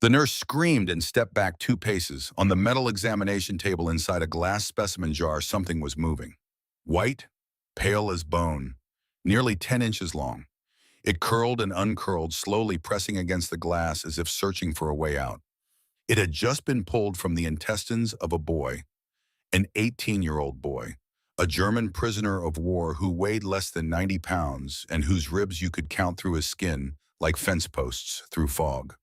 The nurse screamed and stepped back 2 paces. On the metal examination table inside a glass specimen jar, something was moving. White, pale as bone, nearly 10 inches long. It curled and uncurled, slowly pressing against the glass as if searching for a way out. It had just been pulled from the intestines of a boy, an 18-year-old boy, a German prisoner of war who weighed less than 90 pounds and whose ribs you could count through his skin like fence posts through fog.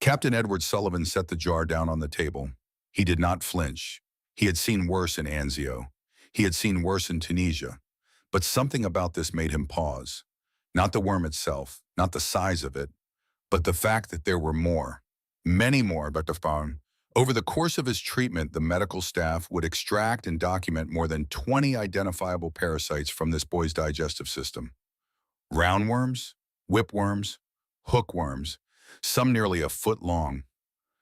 Captain Edward Sullivan set the jar down on the table. He did not flinch. He had seen worse in Anzio. He had seen worse in Tunisia. But something about this made him pause. Not the worm itself, not the size of it, but the fact that there were more. Many more, Dr. Farn. Over the course of his treatment, the medical staff would extract and document more than 20 identifiable parasites from this boy's digestive system. Roundworms, whipworms, hookworms, some nearly a foot long,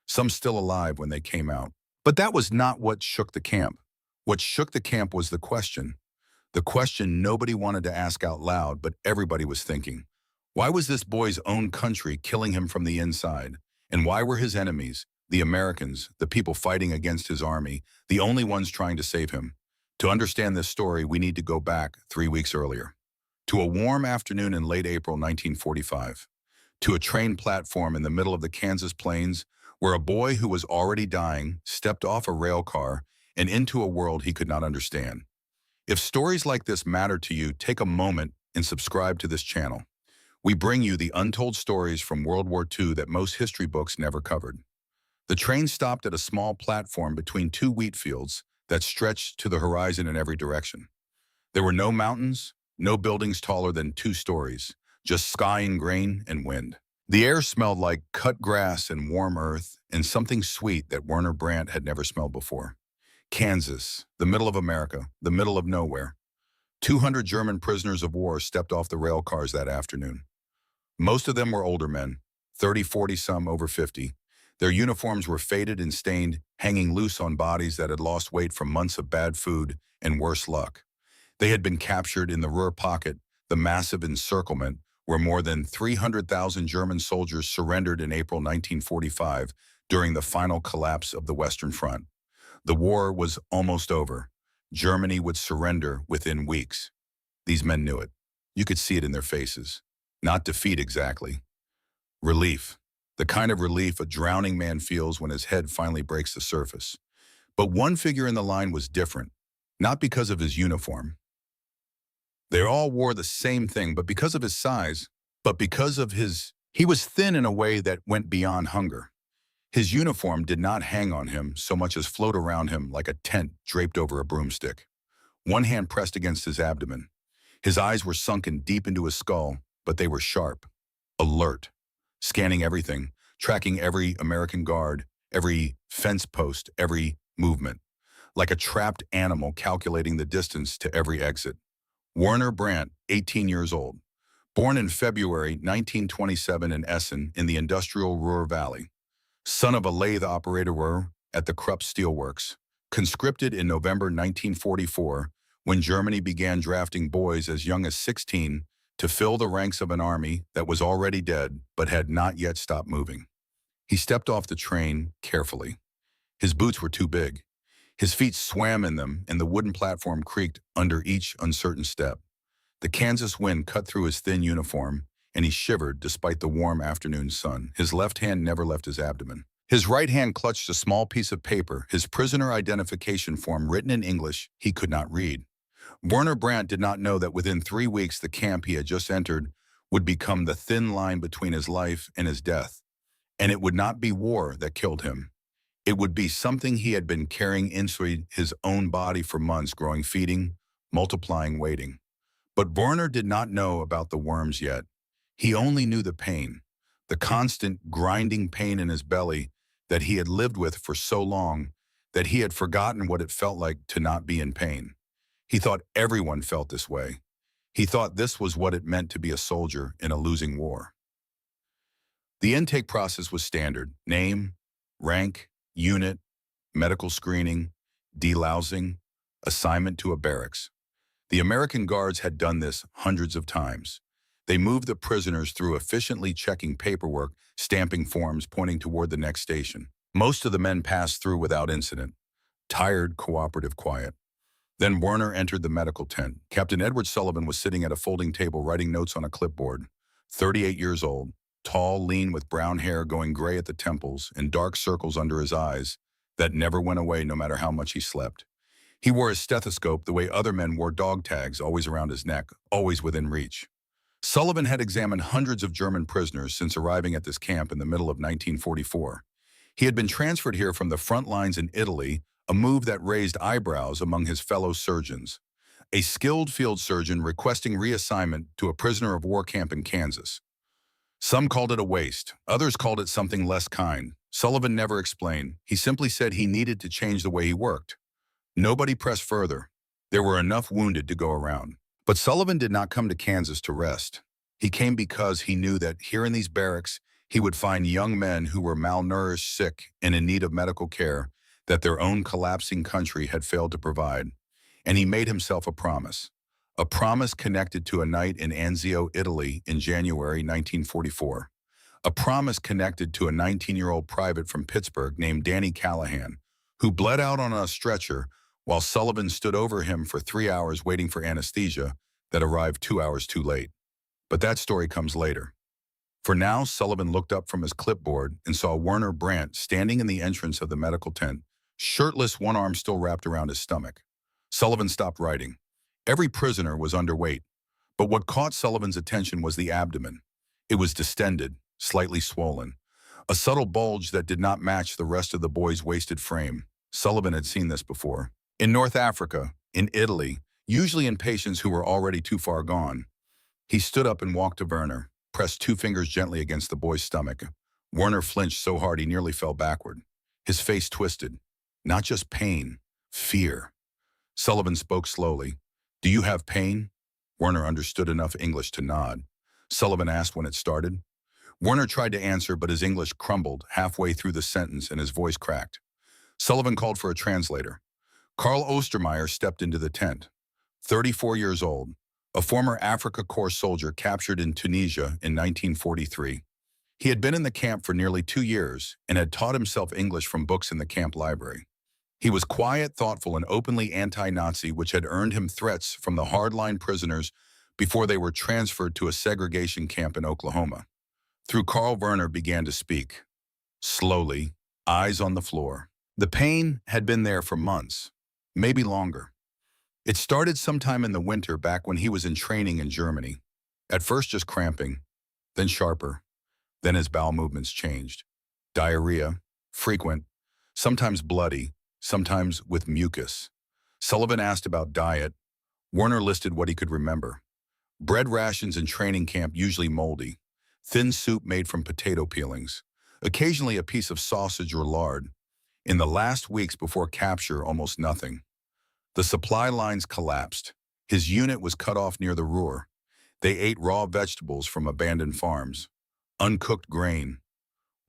some still alive when they came out. But that was not what shook the camp. What shook the camp was the question nobody wanted to ask out loud, but everybody was thinking. Why was this boy's own country killing him from the inside? And why were his enemies, the Americans, the people fighting against his army, the only ones trying to save him? To understand this story, we need to go back 3 weeks earlier, to a warm afternoon in late April 1945, to a train platform in the middle of the Kansas plains where a boy who was already dying stepped off a rail car and into a world he could not understand. If stories like this matter to you, take a moment and subscribe to this channel. We bring you the untold stories from World War II that most history books never covered. The train stopped at a small platform between 2 wheat fields that stretched to the horizon in every direction. There were no mountains, no buildings taller than 2 stories, just sky and grain and wind. The air smelled like cut grass and warm earth and something sweet that Werner Brandt had never smelled before. Kansas, the middle of America, the middle of nowhere. 200 German prisoners of war stepped off the rail cars that afternoon. Most of them were older men, 30, 40, some over 50. Their uniforms were faded and stained, hanging loose on bodies that had lost weight from months of bad food and worse luck. They had been captured in the Ruhr Pocket, the massive encirclement where more than 300,000 German soldiers surrendered in April 1945 during the final collapse of the Western Front. The war was almost over. Germany would surrender within weeks. These men knew it. You could see it in their faces. Not defeat exactly. Relief. The kind of relief a drowning man feels when his head finally breaks the surface. But one figure in the line was different, not because of his uniform. They all wore the same thing, but because of his size, he was thin in a way that went beyond hunger. His uniform did not hang on him so much as float around him like a tent draped over a broomstick. One hand pressed against his abdomen. His eyes were sunken deep into his skull, but they were sharp, alert, scanning everything, tracking every American guard, every fence post, every movement, like a trapped animal calculating the distance to every exit. Werner Brandt, 18 years old, born in February 1927 in Essen in the industrial Ruhr Valley, son of a lathe operator at the Krupp Steelworks, conscripted in November 1944 when Germany began drafting boys as young as 16 to fill the ranks of an army that was already dead but had not yet stopped moving. He stepped off the train carefully. His boots were too big. His feet swam in them, and the wooden platform creaked under each uncertain step. The Kansas wind cut through his thin uniform, and he shivered despite the warm afternoon sun. His left hand never left his abdomen. His right hand clutched a small piece of paper, his prisoner identification form written in English he could not read. Werner Brandt did not know that within 3 weeks the camp he had just entered would become the thin line between his life and his death. And it would not be war that killed him. It would be something he had been carrying inside his own body for months, growing, feeding, multiplying, waiting. But Werner did not know about the worms yet. He only knew the pain, the constant grinding pain in his belly that he had lived with for so long that he had forgotten what it felt like to not be in pain. He thought everyone felt this way. He thought this was what it meant to be a soldier in a losing war. The intake process was standard: name, rank, unit, medical screening, delousing, assignment to a barracks. The American guards had done this hundreds of times. They moved the prisoners through efficiently checking paperwork, stamping forms pointing toward the next station. Most of the men passed through without incident. Tired, cooperative, quiet. Then Werner entered the medical tent. Captain Edward Sullivan was sitting at a folding table writing notes on a clipboard. 38 years old, tall, lean, with brown hair going gray at the temples and dark circles under his eyes that never went away no matter how much he slept. He wore his stethoscope the way other men wore dog tags, always around his neck, always within reach. Sullivan had examined hundreds of German prisoners since arriving at this camp in the middle of 1944. He had been transferred here from the front lines in Italy, a move that raised eyebrows among his fellow surgeons. A skilled field surgeon requesting reassignment to a prisoner of war camp in Kansas. Some called it a waste. Others called it something less kind. Sullivan never explained. He simply said he needed to change the way he worked. Nobody pressed further. There were enough wounded to go around. But Sullivan did not come to Kansas to rest. He came because he knew that here in these barracks, he would find young men who were malnourished, sick, and in need of medical care that their own collapsing country had failed to provide. And he made himself a promise connected to a night in Anzio, Italy in January 1944. A promise connected to a 19-year-old private from Pittsburgh named Danny Callahan, who bled out on a stretcher while Sullivan stood over him for 3 hours waiting for anesthesia that arrived 2 hours too late. But that story comes later. For now, Sullivan looked up from his clipboard and saw Werner Brandt standing in the entrance of the medical tent, shirtless, one arm still wrapped around his stomach. Sullivan stopped writing. Every prisoner was underweight, but what caught Sullivan's attention was the abdomen. It was distended, slightly swollen, a subtle bulge that did not match the rest of the boy's wasted frame. Sullivan had seen this before. In North Africa, in Italy, usually in patients who were already too far gone. He stood up and walked to Werner, pressed 2 fingers gently against the boy's stomach. Werner flinched so hard he nearly fell backward. His face twisted. Not just pain, fear. Sullivan spoke slowly. "Do you have pain?" Werner understood enough English to nod. Sullivan asked when it started. Werner tried to answer, but his English crumbled halfway through the sentence and his voice cracked. Sullivan called for a translator. Karl Ostermeyer stepped into the tent. 34 years old, a former Afrika Korps soldier captured in Tunisia in 1943. He had been in the camp for nearly 2 years and had taught himself English from books in the camp library. He was quiet, thoughtful, and openly anti-Nazi, which had earned him threats from the hardline prisoners before they were transferred to a segregation camp in Oklahoma. Through Karl, Werner began to speak. Slowly, eyes on the floor. The pain had been there for months, maybe longer. It started sometime in the winter back when he was in training in Germany. At first just cramping, then sharper. Then his bowel movements changed. Diarrhea, frequent, sometimes bloody, sometimes with mucus. Sullivan asked about diet. Werner listed what he could remember. Bread rations in training camp, usually moldy. Thin soup made from potato peelings. Occasionally a piece of sausage or lard. In the last weeks before capture, almost nothing. The supply lines collapsed. His unit was cut off near the Ruhr. They ate raw vegetables from abandoned farms, uncooked grain,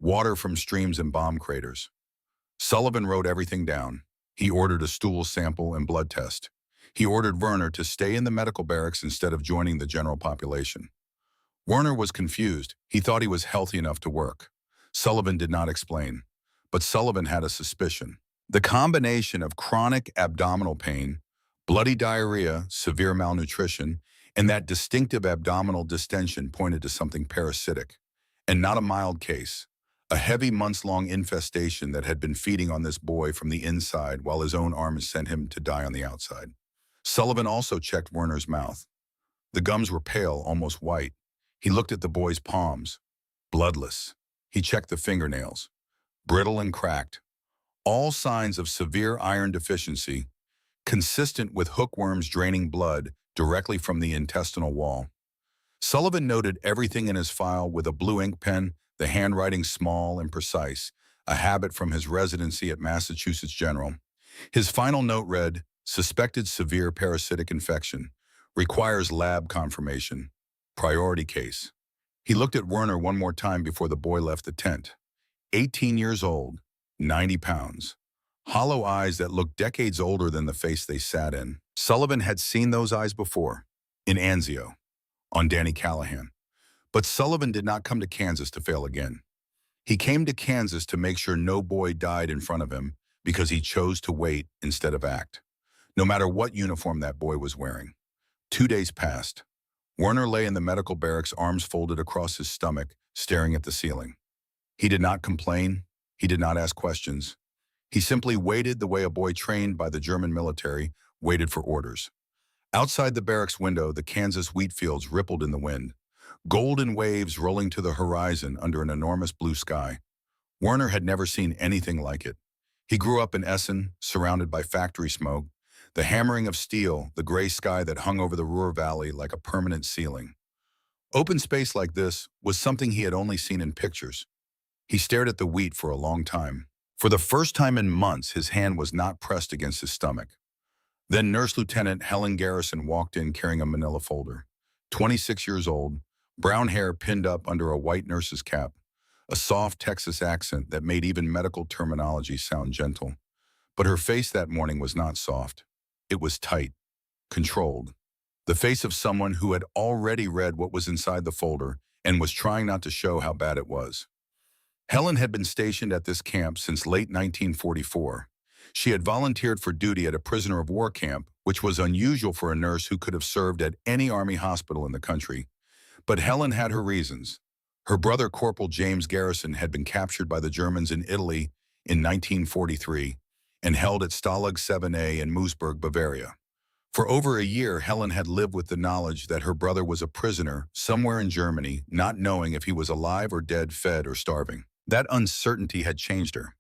water from streams and bomb craters. Sullivan wrote everything down. He ordered a stool sample and blood test. He ordered Werner to stay in the medical barracks instead of joining the general population. Werner was confused. He thought he was healthy enough to work. Sullivan did not explain, but Sullivan had a suspicion. The combination of chronic abdominal pain, bloody diarrhea, severe malnutrition, and that distinctive abdominal distension pointed to something parasitic, and not a mild case. A heavy months-long infestation that had been feeding on this boy from the inside while his own arms sent him to die on the outside. Sullivan also checked Werner's mouth. The gums were pale, almost white. He looked at the boy's palms. Bloodless. He checked the fingernails. Brittle and cracked. All signs of severe iron deficiency, consistent with hookworms draining blood directly from the intestinal wall. Sullivan noted everything in his file with a blue ink pen, the handwriting small and precise, a habit from his residency at Massachusetts General. His final note read, "Suspected severe parasitic infection. Requires lab confirmation. Priority case." He looked at Werner one more time before the boy left the tent. 18 years old, 90 pounds. Hollow eyes that looked decades older than the face they sat in. Sullivan had seen those eyes before, in Anzio, on Danny Callahan. But Sullivan did not come to Kansas to fail again. He came to Kansas to make sure no boy died in front of him because he chose to wait instead of act, no matter what uniform that boy was wearing. 2 days passed. Werner lay in the medical barracks, arms folded across his stomach, staring at the ceiling. He did not complain. He did not ask questions. He simply waited the way a boy trained by the German military waited for orders. Outside the barracks window, the Kansas wheat fields rippled in the wind, golden waves rolling to the horizon under an enormous blue sky. Werner had never seen anything like it. He grew up in Essen, surrounded by factory smoke, the hammering of steel, the gray sky that hung over the Ruhr Valley like a permanent ceiling. Open space like this was something he had only seen in pictures. He stared at the wheat for a long time. For the first time in months, his hand was not pressed against his stomach. Then Nurse Lieutenant Helen Garrison walked in carrying a manila folder. 26 years old, brown hair pinned up under a white nurse's cap, a soft Texas accent that made even medical terminology sound gentle. But her face that morning was not soft. It was tight, controlled. The face of someone who had already read what was inside the folder and was trying not to show how bad it was. Helen had been stationed at this camp since late 1944. She had volunteered for duty at a prisoner of war camp, which was unusual for a nurse who could have served at any Army hospital in the country. But Helen had her reasons. Her brother, Corporal James Garrison, had been captured by the Germans in Italy in 1943 and held at Stalag 7A in Moosburg, Bavaria. For over a year, Helen had lived with the knowledge that her brother was a prisoner somewhere in Germany, not knowing if he was alive or dead, fed or starving. That uncertainty had changed her.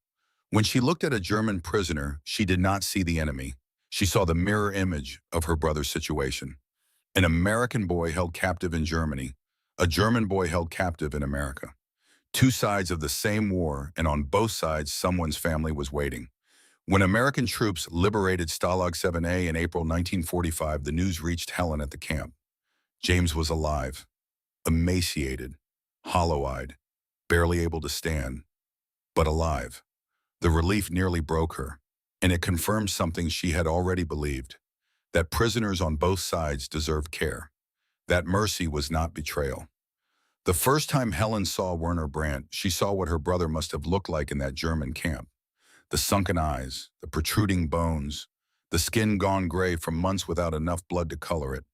When she looked at a German prisoner, she did not see the enemy. She saw the mirror image of her brother's situation. An American boy held captive in Germany, a German boy held captive in America. Two sides of the same war, and on both sides, someone's family was waiting. When American troops liberated Stalag 7A in April 1945, the news reached Helen at the camp. James was alive, emaciated, hollow-eyed, barely able to stand, but alive. The relief nearly broke her, and it confirmed something she had already believed, that prisoners on both sides deserved care, that mercy was not betrayal. The first time Helen saw Werner Brandt, she saw what her brother must have looked like in that German camp. The sunken eyes, the protruding bones, the skin gone gray from months without enough blood to color it.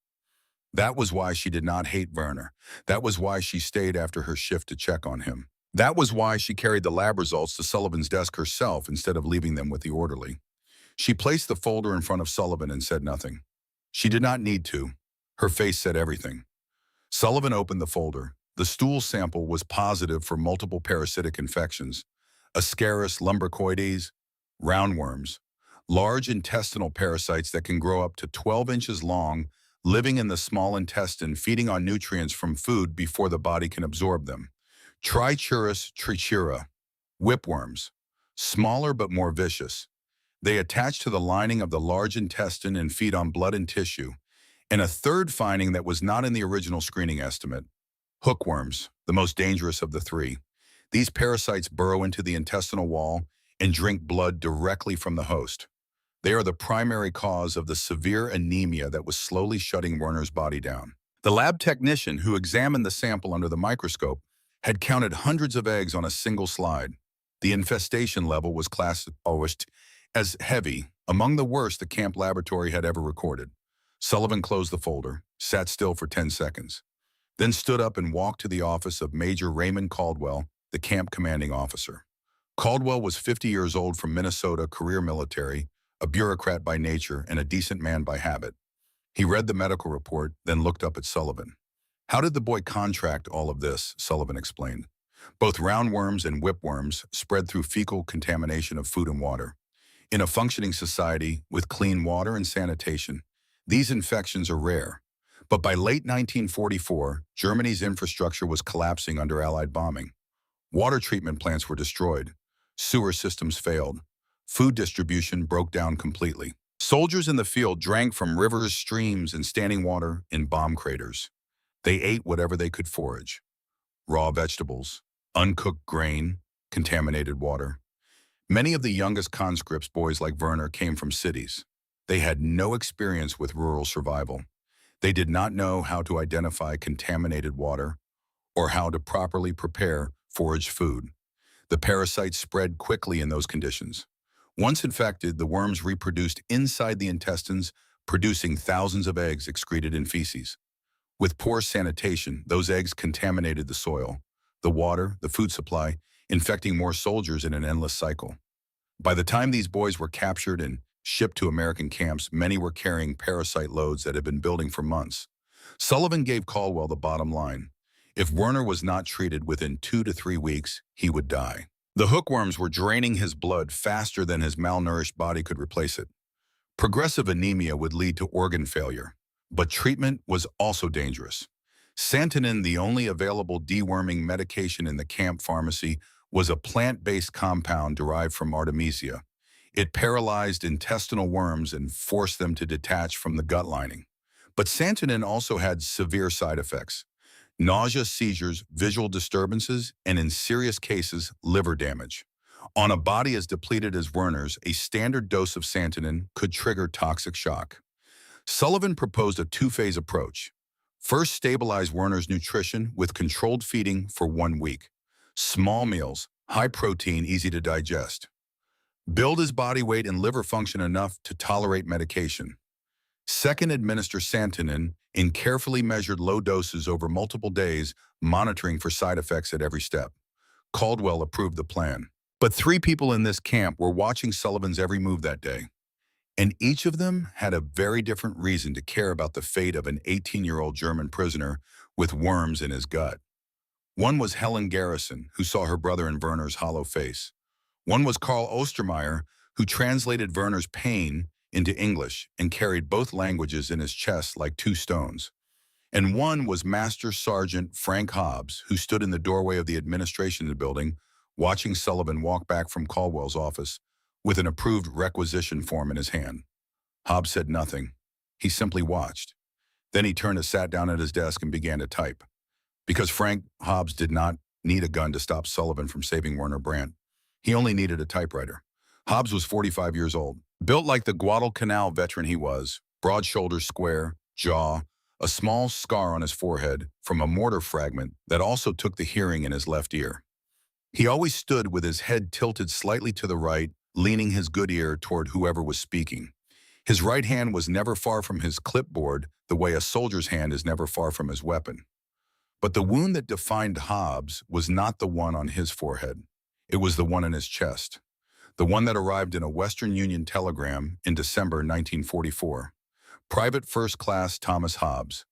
That was why she did not hate Werner. That was why she stayed after her shift to check on him. That was why she carried the lab results to Sullivan's desk herself instead of leaving them with the orderly. She placed the folder in front of Sullivan and said nothing. She did not need to. Her face said everything. Sullivan opened the folder. The stool sample was positive for multiple parasitic infections: Ascaris lumbricoides, roundworms, large intestinal parasites that can grow up to 12 inches long, living in the small intestine, feeding on nutrients from food before the body can absorb them. Trichuris trichura, whipworms, smaller but more vicious. They attach to the lining of the large intestine and feed on blood and tissue. And a third finding that was not in the original screening estimate: hookworms, the most dangerous of the three. These parasites burrow into the intestinal wall and drink blood directly from the host. They are the primary cause of the severe anemia that was slowly shutting Werner's body down. The lab technician who examined the sample under the microscope had counted hundreds of eggs on a single slide. The infestation level was classified as heavy, among the worst the camp laboratory had ever recorded. Sullivan closed the folder, sat still for 10 seconds, then stood up and walked to the office of Major Raymond Caldwell, the camp commanding officer. Caldwell was 50 years old, from Minnesota, career military, a bureaucrat by nature and a decent man by habit. He read the medical report, then looked up at Sullivan. "How did the boy contract all of this?" Sullivan explained. "Both roundworms and whipworms spread through fecal contamination of food and water. In a functioning society with clean water and sanitation, these infections are rare. But by late 1944, Germany's infrastructure was collapsing under Allied bombing. Water treatment plants were destroyed. Sewer systems failed. Food distribution broke down completely. Soldiers in the field drank from rivers, streams, and standing water in bomb craters. They ate whatever they could forage: raw vegetables, uncooked grain, contaminated water. Many of the youngest conscripts, boys like Werner, came from cities. They had no experience with rural survival. They did not know how to identify contaminated water or how to properly prepare forage food. The parasites spread quickly in those conditions. Once infected, the worms reproduced inside the intestines, producing thousands of eggs excreted in feces. With poor sanitation, those eggs contaminated the soil, the water, the food supply, infecting more soldiers in an endless cycle. By the time these boys were captured and shipped to American camps, many were carrying parasite loads that had been building for months. Sullivan gave Caldwell the bottom line. If Werner was not treated within 2 to 3 weeks, he would die. The hookworms were draining his blood faster than his malnourished body could replace it. Progressive anemia would lead to organ failure, but treatment was also dangerous. Santonin, the only available deworming medication in the camp pharmacy, was a plant-based compound derived from Artemisia. It paralyzed intestinal worms and forced them to detach from the gut lining. But Santonin also had severe side effects: nausea, seizures, visual disturbances, and in serious cases, liver damage. On a body as depleted as Werner's, a standard dose of Santonin could trigger toxic shock. Sullivan proposed a two-phase approach. First, stabilize Werner's nutrition with controlled feeding for 1 week. Small meals, high protein, easy to digest. Build his body weight and liver function enough to tolerate medication. Second, administer Santonin in carefully measured low doses over multiple days, monitoring for side effects at every step. Caldwell approved the plan. But 3 people in this camp were watching Sullivan's every move that day, and each of them had a very different reason to care about the fate of an 18-year-old German prisoner with worms in his gut. One was Helen Garrison, who saw her brother in Werner's hollow face. One was Karl Ostermeyer, who translated Werner's pain into English and carried both languages in his chest like 2 stones. And one was Master Sergeant Frank Hobbs, who stood in the doorway of the administration building, watching Sullivan walk back from Caldwell's office with an approved requisition form in his hand. Hobbs said nothing. He simply watched. Then he turned and sat down at his desk and began to type. Because Frank Hobbs did not need a gun to stop Sullivan from saving Werner Brandt. He only needed a typewriter. Hobbs was 45 years old. Built like the Guadalcanal veteran he was, broad shoulders, square, jaw, a small scar on his forehead from a mortar fragment that also took the hearing in his left ear. He always stood with his head tilted slightly to the right, leaning his good ear toward whoever was speaking. His right hand was never far from his clipboard, the way a soldier's hand is never far from his weapon. But the wound that defined Hobbs was not the one on his forehead. It was the one in his chest. The one that arrived in a Western Union telegram in December 1944. Private First Class Thomas Hobbs,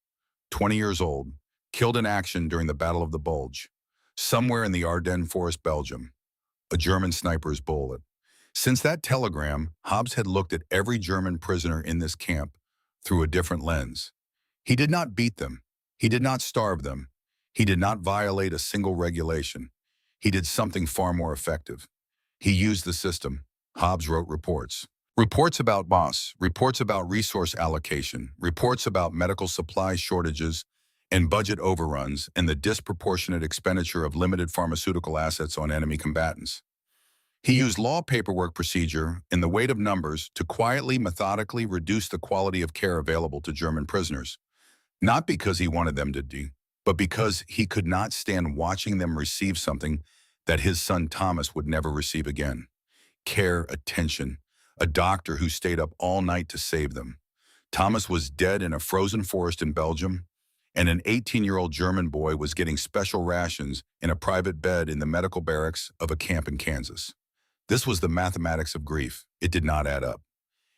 20 years old, killed in action during the Battle of the Bulge, somewhere in the Ardennes Forest, Belgium. A German sniper's bullet. Since that telegram, Hobbs had looked at every German prisoner in this camp through a different lens. He did not beat them. He did not starve them. He did not violate a single regulation. He did something far more effective. He used the system. Hobbs wrote reports. Reports about boss, reports about resource allocation, reports about medical supply shortages and budget overruns, and the disproportionate expenditure of limited pharmaceutical assets on enemy combatants. He used law, paperwork, procedure, and the weight of numbers to quietly, methodically reduce the quality of care available to German prisoners. Not because he wanted them to do, but because he could not stand watching them receive something that his son Thomas would never receive again. Care, attention, a doctor who stayed up all night to save them. Thomas was dead in a frozen forest in Belgium, and an 18-year-old German boy was getting special rations in a private bed in the medical barracks of a camp in Kansas. This was the mathematics of grief. It did not add up.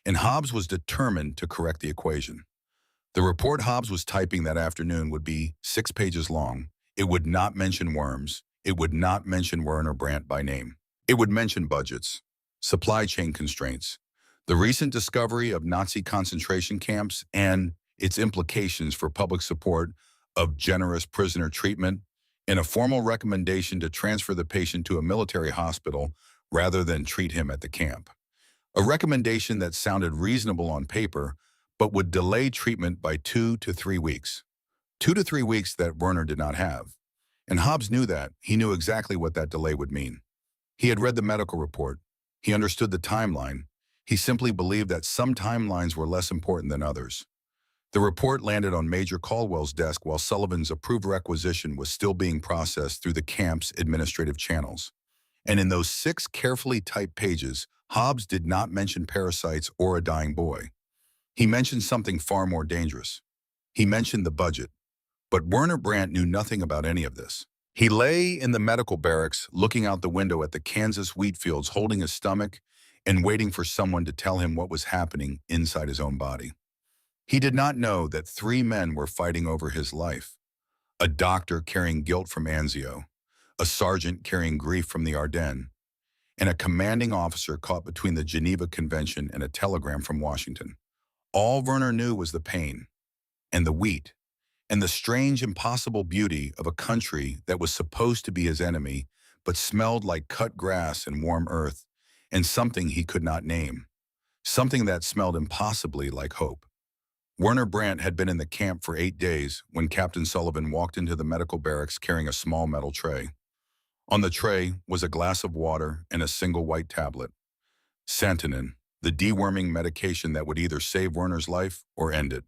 And Hobbs was determined to correct the equation. The report Hobbs was typing that afternoon would be 6 pages long. It would not mention worms. It would not mention Werner Brandt by name. It would mention budgets, supply chain constraints, the recent discovery of Nazi concentration camps and its implications for public support of generous prisoner treatment, and a formal recommendation to transfer the patient to a military hospital rather than treat him at the camp. A recommendation that sounded reasonable on paper, but would delay treatment by 2 to 3 weeks. 2 to 3 weeks that Werner did not have. And Hobbs knew that. He knew exactly what that delay would mean. He had read the medical report. He understood the timeline. He simply believed that some timelines were less important than others. The report landed on Major Caldwell's desk while Sullivan's approved requisition was still being processed through the camp's administrative channels. And in those 6 carefully typed pages, Hobbs did not mention parasites or a dying boy. He mentioned something far more dangerous. He mentioned the budget. But Werner Brandt knew nothing about any of this. He lay in the medical barracks, looking out the window at the Kansas wheat fields, holding his stomach and waiting for someone to tell him what was happening inside his own body. He did not know that 3 men were fighting over his life. A doctor carrying guilt from Anzio, a sergeant carrying grief from the Ardennes, and a commanding officer caught between the Geneva Convention and a telegram from Washington. All Werner knew was the pain, and the wheat, and the strange, impossible beauty of a country that was supposed to be his enemy, but smelled like cut grass and warm earth, and something he could not name, something that smelled impossibly like hope. Werner Brandt had been in the camp for 8 days when Captain Sullivan walked into the medical barracks carrying a small metal tray. On the tray was a glass of water and a single white tablet. Santonin, the deworming medication that would either save Werner's life or end it.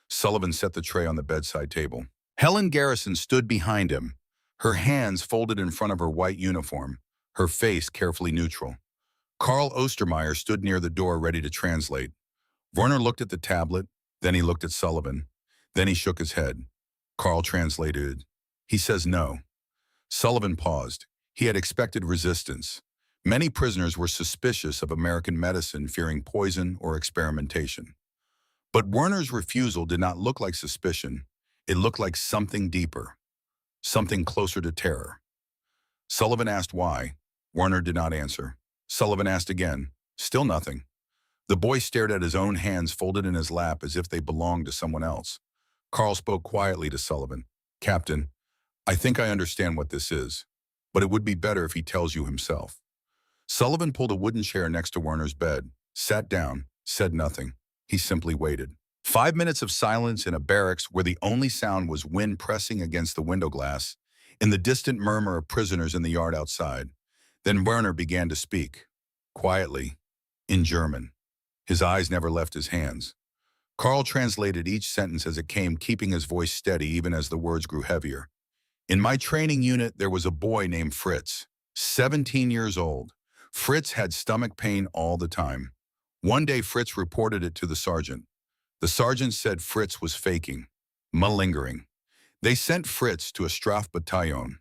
Sullivan set the tray on the bedside table. Helen Garrison stood behind him, her hands folded in front of her white uniform, her face carefully neutral. Karl Ostermeyer stood near the door ready to translate. Werner looked at the tablet, then he looked at Sullivan. Then he shook his head. Karl translated. He says no. Sullivan paused. He had expected resistance. Many prisoners were suspicious of American medicine, fearing poison or experimentation. But Werner's refusal did not look like suspicion. It looked like something deeper, something closer to terror. Sullivan asked why. Werner did not answer. Sullivan asked again. Still nothing. The boy stared at his own hands folded in his lap as if they belonged to someone else. Karl spoke quietly to Sullivan. Captain, I think I understand what this is, but it would be better if he tells you himself. Sullivan pulled a wooden chair next to Werner's bed, sat down, said nothing. He simply waited. 5 minutes of silence in a barracks where the only sound was wind pressing against the window glass and the distant murmur of prisoners in the yard outside. Then Werner began to speak, quietly, in German. His eyes never left his hands. Karl translated each sentence as it came, keeping his voice steady even as the words grew heavier. In my training unit, there was a boy named Fritz, 17 years old. Fritz had stomach pain all the time. One day, Fritz reported it to the sergeant. The sergeant said Fritz was faking, malingering. They sent Fritz to a Strafbataillon,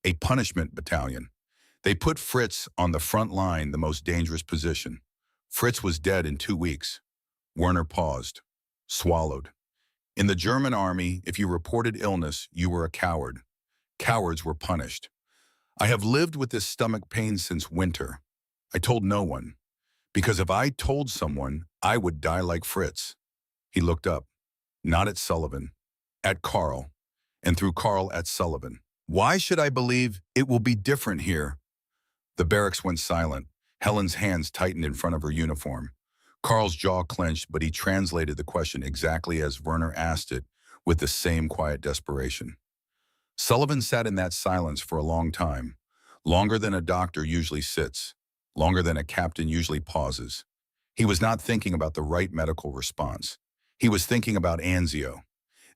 a punishment battalion. They put Fritz on the front line, the most dangerous position. Fritz was dead in 2 weeks. Werner paused, swallowed. In the German army, if you reported illness, you were a coward. Cowards were punished. I have lived with this stomach pain since winter. I told no one, because if I told someone, I would die like Fritz. He looked up, not at Sullivan, at Karl, and through Karl at Sullivan. Why should I believe it will be different here? The barracks went silent. Helen's hands tightened in front of her uniform. Karl's jaw clenched, but he translated the question exactly as Werner asked it, with the same quiet desperation. Sullivan sat in that silence for a long time, longer than a doctor usually sits, longer than a captain usually pauses. He was not thinking about the right medical response. He was thinking about Anzio.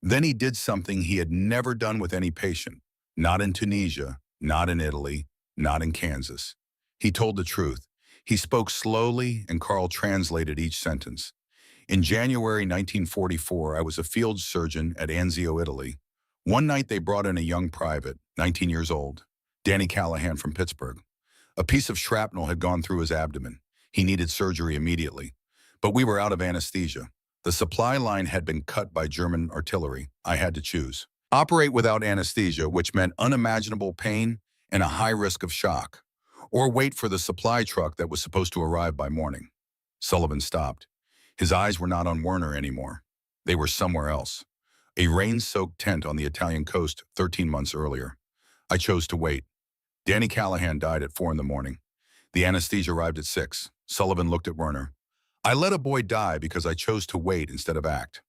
Then he did something he had never done with any patient, not in Tunisia, not in Italy, not in Kansas. He told the truth. He spoke slowly, and Karl translated each sentence. In January 1944, I was a field surgeon at Anzio, Italy. One night they brought in a young private, 19 years old, Danny Callahan from Pittsburgh. A piece of shrapnel had gone through his abdomen. He needed surgery immediately. But we were out of anesthesia. The supply line had been cut by German artillery. I had to choose. Operate without anesthesia, which meant unimaginable pain and a high risk of shock, or wait for the supply truck that was supposed to arrive by morning. Sullivan stopped. His eyes were not on Werner anymore. They were somewhere else. A rain-soaked tent on the Italian coast 13 months earlier. I chose to wait. Danny Callahan died at 4 in the morning. The anesthesia arrived at 6. Sullivan looked at Werner. I let a boy die because I chose to wait instead of act.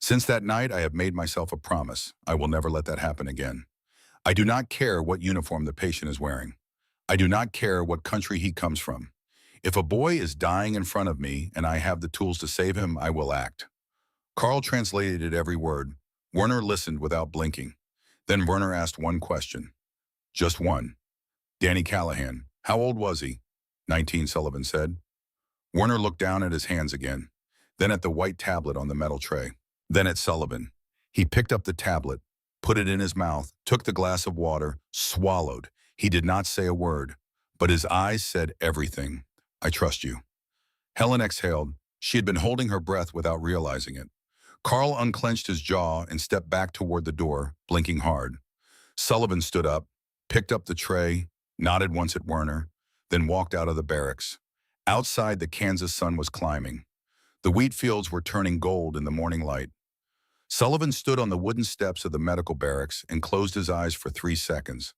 Since that night, I have made myself a promise. I will never let that happen again. I do not care what uniform the patient is wearing. I do not care what country he comes from. If a boy is dying in front of me and I have the tools to save him, I will act. Carl translated every word. Werner listened without blinking. Then Werner asked one question. Just one. Danny Callahan. How old was he? 19, Sullivan said. Werner looked down at his hands again, then at the white tablet on the metal tray, then at Sullivan. He picked up the tablet, put it in his mouth, took the glass of water, swallowed. He did not say a word, but his eyes said everything. I trust you. Helen exhaled. She had been holding her breath without realizing it. Carl unclenched his jaw and stepped back toward the door, blinking hard. Sullivan stood up, picked up the tray, nodded once at Werner, then walked out of the barracks. Outside, the Kansas sun was climbing. The wheat fields were turning gold in the morning light. Sullivan stood on the wooden steps of the medical barracks and closed his eyes for 3 seconds.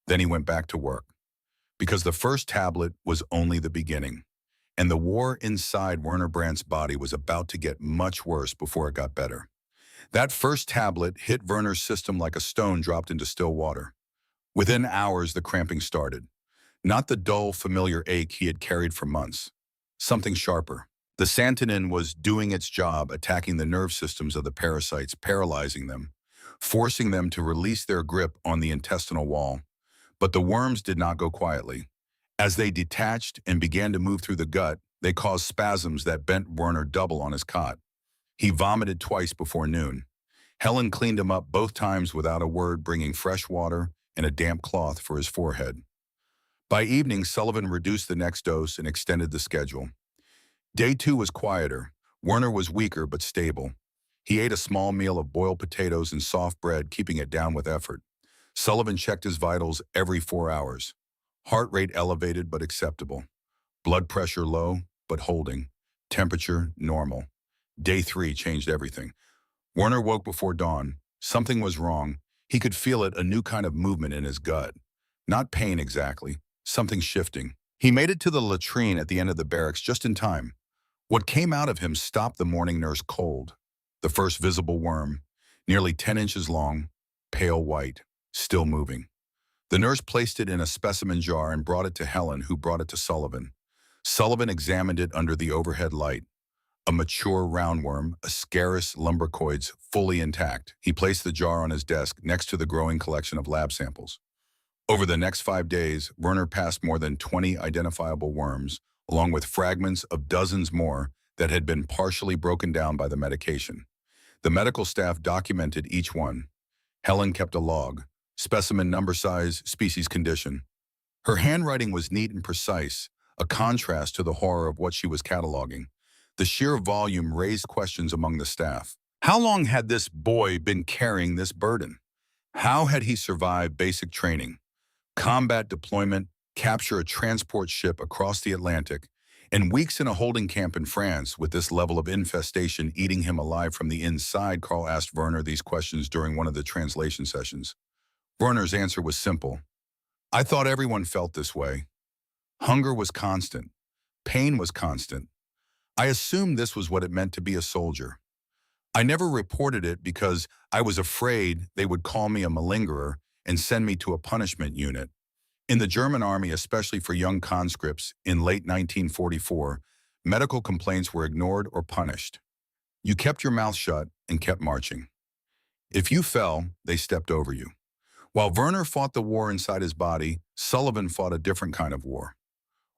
Then he went back to work. Because the first tablet was only the beginning, and the war inside Werner Brandt's body was about to get much worse before it got better. That first tablet hit Werner's system like a stone dropped into still water. Within hours, the cramping started. Not the dull, familiar ache he had carried for months. Something sharper. The santonin was doing its job, attacking the nerve systems of the parasites, paralyzing them, forcing them to release their grip on the intestinal wall. But the worms did not go quietly. As they detached and began to move through the gut, they caused spasms that bent Werner double on his cot. He vomited twice before noon. Helen cleaned him up both times without a word, bringing fresh water and a damp cloth for his forehead. By evening, Sullivan reduced the next dose and extended the schedule. Day 2 was quieter. Werner was weaker but stable. He ate a small meal of boiled potatoes and soft bread, keeping it down with effort. Sullivan checked his vitals every 4 hours. Heart rate elevated but acceptable. Blood pressure low but holding. Temperature normal. Day 3 changed everything. Werner woke before dawn. Something was wrong. He could feel it, a new kind of movement in his gut. Not pain exactly, something shifting. He made it to the latrine at the end of the barracks just in time. What came out of him stopped the morning nurse cold. The first visible worm, nearly 10 inches long, pale white, still moving. The nurse placed it in a specimen jar and brought it to Helen, who brought it to Sullivan. Sullivan examined it under the overhead light. A mature roundworm, Ascaris lumbricoides, fully intact. He placed the jar on his desk next to the growing collection of lab samples. Over the next 5 days, Werner passed more than 20 identifiable worms, along with fragments of dozens more that had been partially broken down by the medication. The medical staff documented each one. Helen kept a log: specimen number, size, species, condition. Her handwriting was neat and precise, a contrast to the horror of what she was cataloging. The sheer volume raised questions among the staff. How long had this boy been carrying this burden? How had he survived basic training, combat deployment, capture a transport ship across the Atlantic, and weeks in a holding camp in France with this level of infestation eating him alive from the inside? Carl asked Werner these questions during one of the translation sessions. Werner's answer was simple. I thought everyone felt this way. Hunger was constant. Pain was constant. I assumed this was what it meant to be a soldier. I never reported it because I was afraid they would call me a malingerer and send me to a punishment unit. In the German army, especially for young conscripts in late 1944, medical complaints were ignored or punished. You kept your mouth shut and kept marching. If you fell, they stepped over you. While Werner fought the war inside his body, Sullivan fought a different kind of war.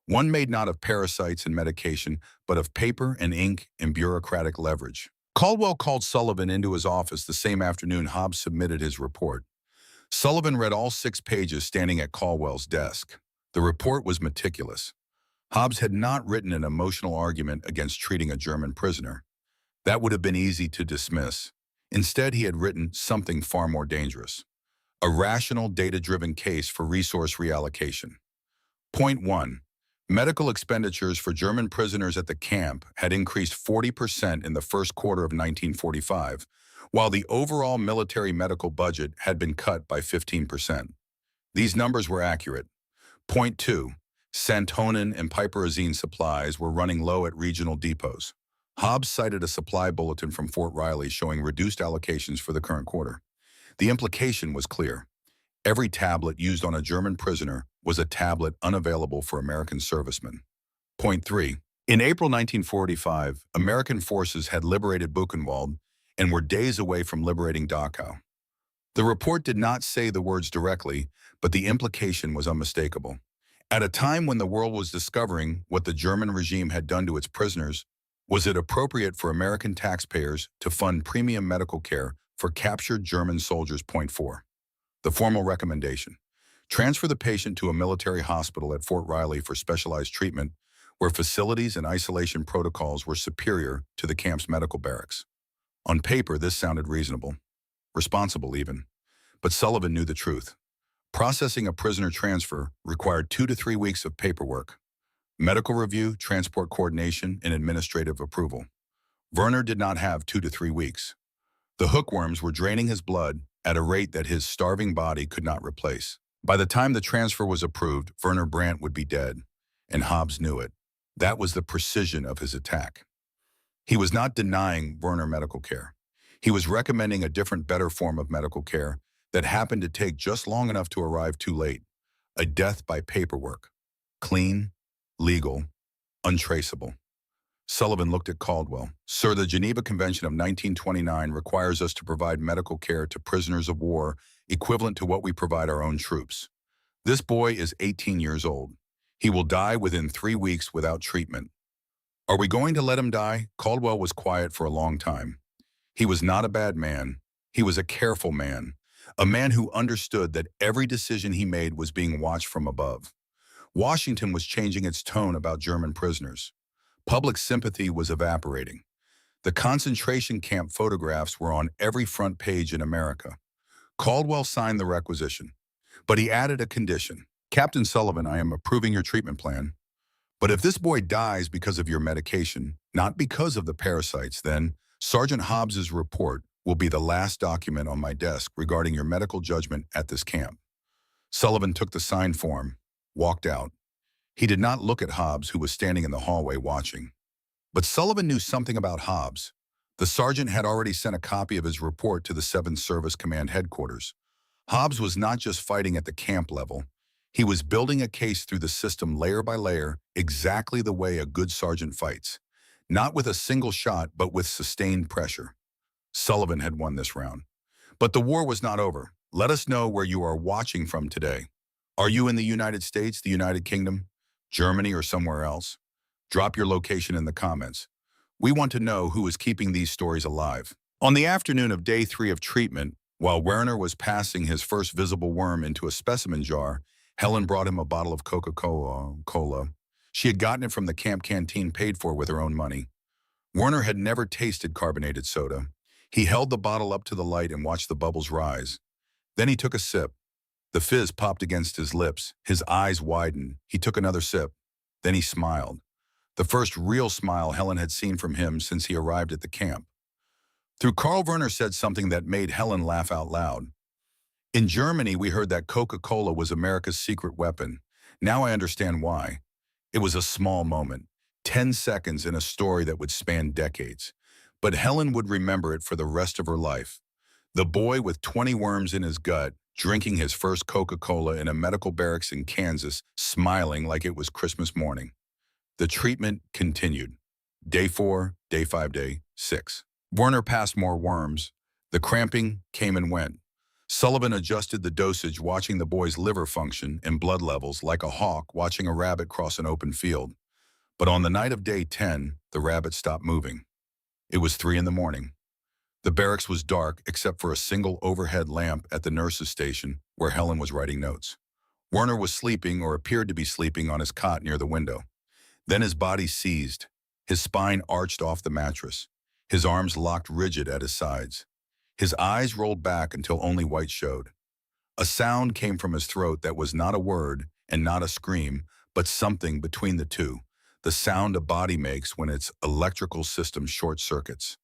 One made not of parasites and medication, but of paper and ink and bureaucratic leverage. Caldwell called Sullivan into his office the same afternoon Hobbs submitted his report. Sullivan read all 6 pages standing at Caldwell's desk. The report was meticulous. Hobbs had not written an emotional argument against treating a German prisoner. That would have been easy to dismiss. Instead, he had written something far more dangerous: a rational, data-driven case for resource reallocation. Point 1. Medical expenditures for German prisoners at the camp had increased 40% in the first quarter of 1945, while the overall military medical budget had been cut by 15%. These numbers were accurate. Point 2. Santonin and piperazine supplies were running low at regional depots. Hobbs cited a supply bulletin from Fort Riley showing reduced allocations for the current quarter. The implication was clear. Every tablet used on a German prisoner was a tablet unavailable for American servicemen. Point 3. In April 1945, American forces had liberated Buchenwald and were days away from liberating Dachau. The report did not say the words directly, but the implication was unmistakable. At a time when the world was discovering what the German regime had done to its prisoners, was it appropriate for American taxpayers to fund premium medical care for captured German soldiers? Point 4. The formal recommendation. Transfer the patient to a military hospital at Fort Riley for specialized treatment, where facilities and isolation protocols were superior to the camp's medical barracks. On paper, this sounded reasonable, responsible even. But Sullivan knew the truth. Processing a prisoner transfer required 2 to 3 weeks of paperwork, medical review, transport coordination, and administrative approval. Werner did not have 2 to 3 weeks. The hookworms were draining his blood at a rate that his starving body could not replace. By the time the transfer was approved, Werner Brandt would be dead, and Hobbs knew it. That was the precision of his attack. He was not denying Werner medical care. He was recommending a different, better form of medical care that happened to take just long enough to arrive too late. A death by paperwork. Clean, legal, untraceable. Sullivan looked at Caldwell. Sir, the Geneva Convention of 1929 requires us to provide medical care to prisoners of war equivalent to what we provide our own troops. This boy is 18 years old. He will die within 3 weeks without treatment. Are we going to let him die? Caldwell was quiet for a long time. He was not a bad man. He was a careful man. A man who understood that every decision he made was being watched from above. Washington was changing its tone about German prisoners. Public sympathy was evaporating. The concentration camp photographs were on every front page in America. Caldwell signed the requisition, but he added a condition. Captain Sullivan, I am approving your treatment plan, but if this boy dies because of your medication, not because of the parasites, then Sergeant Hobbs's report will be the last document on my desk regarding your medical judgment at this camp. Sullivan took the signed form, walked out. He did not look at Hobbs, who was standing in the hallway watching. But Sullivan knew something about Hobbs. The sergeant had already sent a copy of his report to the 7th Service Command headquarters. Hobbs was not just fighting at the camp level. He was building a case through the system layer by layer, exactly the way a good sergeant fights. Not with a single shot, but with sustained pressure. Sullivan had won this round. But the war was not over. Let us know where you are watching from today. Are you in the United States, the United Kingdom, Germany, or somewhere else? Drop your location in the comments. We want to know who is keeping these stories alive. On the afternoon of day 3 of treatment, while Werner was passing his first visible worm into a specimen jar, Helen brought him a bottle of Coca-Cola. She had gotten it from the camp canteen, paid for with her own money. Werner had never tasted carbonated soda. He held the bottle up to the light and watched the bubbles rise. Then he took a sip. The fizz popped against his lips. His eyes widened. He took another sip. Then he smiled. The first real smile Helen had seen from him since he arrived at the camp. Through Carl, Werner said something that made Helen laugh out loud. In Germany, we heard that Coca-Cola was America's secret weapon. Now I understand why. It was a small moment, 10 seconds in a story that would span decades. But Helen would remember it for the rest of her life. The boy with 20 worms in his gut, drinking his first Coca-Cola in a medical barracks in Kansas, smiling like it was Christmas morning. The treatment continued. Day 4, day 5, day 6. Werner passed more worms. The cramping came and went. Sullivan adjusted the dosage, watching the boy's liver function and blood levels like a hawk watching a rabbit cross an open field. But on the night of day 10, the rabbit stopped moving. It was 3 in the morning. The barracks was dark except for a single overhead lamp at the nurse's station where Helen was writing notes. Werner was sleeping, or appeared to be sleeping, on his cot near the window. Then his body seized. His spine arched off the mattress. His arms locked rigid at his sides. His eyes rolled back until only white showed. A sound came from his throat that was not a word and not a scream, but something between the two. The sound a body makes when its electrical system short circuits.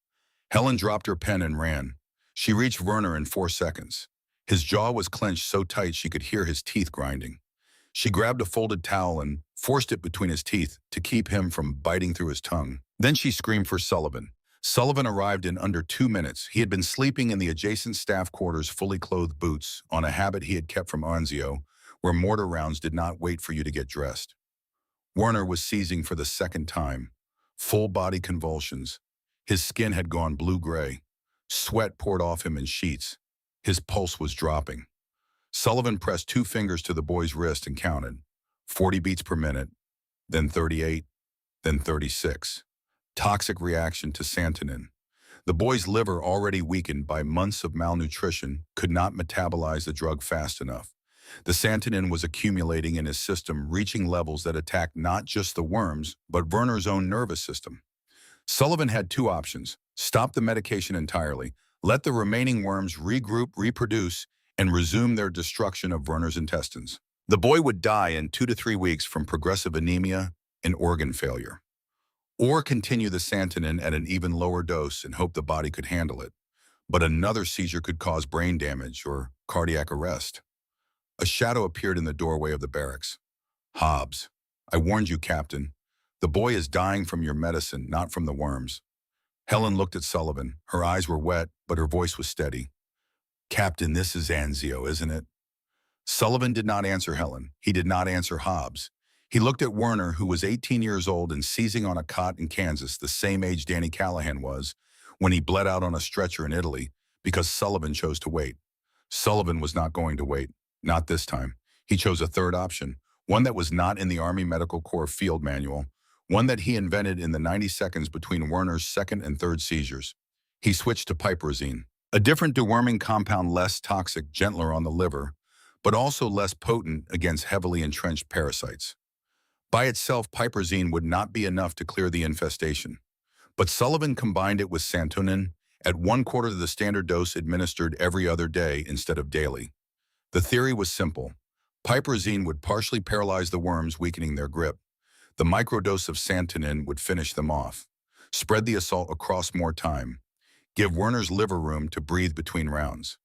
Helen dropped her pen and ran. She reached Werner in 4 seconds. His jaw was clenched so tight she could hear his teeth grinding. She grabbed a folded towel and forced it between his teeth to keep him from biting through his tongue. Then she screamed for Sullivan. Sullivan arrived in under 2 minutes. He had been sleeping in the adjacent staff quarters, fully clothed boots, on a habit he had kept from Anzio, where mortar rounds did not wait for you to get dressed. Werner was seizing for the second time. Full body convulsions. His skin had gone blue-gray. Sweat poured off him in sheets. His pulse was dropping. Sullivan pressed 2 fingers to the boy's wrist and counted. 40 beats per minute, then 38, then 36. Toxic reaction to santonin. The boy's liver, already weakened by months of malnutrition, could not metabolize the drug fast enough. The santonin was accumulating in his system, reaching levels that attacked not just the worms, but Werner's own nervous system. Sullivan had 2 options: stop the medication entirely, let the remaining worms regroup, reproduce, and resume their destruction of Werner's intestines. The boy would die in 2 to 3 weeks from progressive anemia and organ failure. Or continue the santonin at an even lower dose and hope the body could handle it. But another seizure could cause brain damage or cardiac arrest. A shadow appeared in the doorway of the barracks. "Hobbs, I warned you, Captain. The boy is dying from your medicine, not from the worms." Helen looked at Sullivan. Her eyes were wet, but her voice was steady. "Captain, this is Anzio, isn't it?" Sullivan did not answer Helen. He did not answer Hobbs. He looked at Werner, who was 18 years old and seizing on a cot in Kansas, the same age Danny Callahan was, when he bled out on a stretcher in Italy, because Sullivan chose to wait. Sullivan was not going to wait. Not this time. He chose a third option, one that was not in the Army Medical Corps field manual, one that he invented in the 90 seconds between Werner's second and third seizures. He switched to piperazine, a different deworming compound, less toxic, gentler on the liver, but also less potent against heavily entrenched parasites. By itself, piperazine would not be enough to clear the infestation. But Sullivan combined it with santonin at 1/4 the standard dose, administered every other day instead of daily. The theory was simple. Piperazine would partially paralyze the worms, weakening their grip. The microdose of santonin would finish them off. Spread the assault across more time. Give Werner's liver room to breathe between rounds.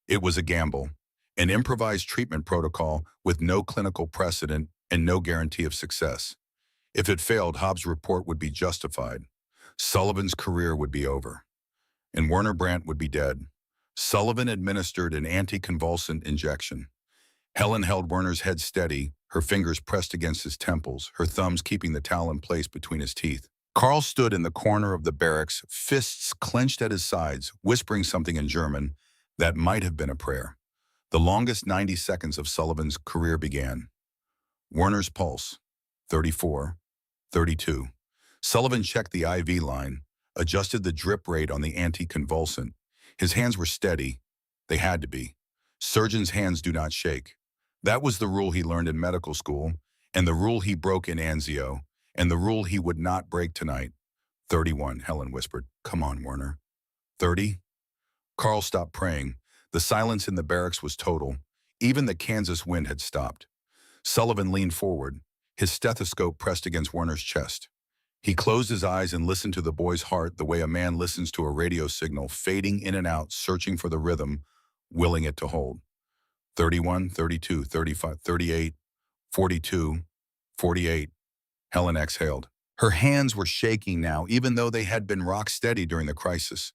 It was a gamble, an improvised treatment protocol with no clinical precedent and no guarantee of success. If it failed, Hobbs' report would be justified. Sullivan's career would be over, and Werner Brandt would be dead. Sullivan administered an anticonvulsant injection. Helen held Werner's head steady, her fingers pressed against his temples, her thumbs keeping the towel in place between his teeth. Carl stood in the corner of the barracks, fists clenched at his sides, whispering something in German that might have been a prayer. The longest 90 seconds of Sullivan's career began. Werner's pulse, 34, 32. Sullivan checked the IV line, adjusted the drip rate on the anticonvulsant. His hands were steady. They had to be. Surgeons' hands do not shake. That was the rule he learned in medical school, and the rule he broke in Anzio, and the rule he would not break tonight. 31, Helen whispered. "Come on, Werner." 30? Carl stopped praying. The silence in the barracks was total. Even the Kansas wind had stopped. Sullivan leaned forward, his stethoscope pressed against Werner's chest. He closed his eyes and listened to the boy's heart the way a man listens to a radio signal, fading in and out, searching for the rhythm, willing it to hold. 31, 32, 35, 38, 42, 48. Helen exhaled. Her hands were shaking now, even though they had been rock steady during the crisis.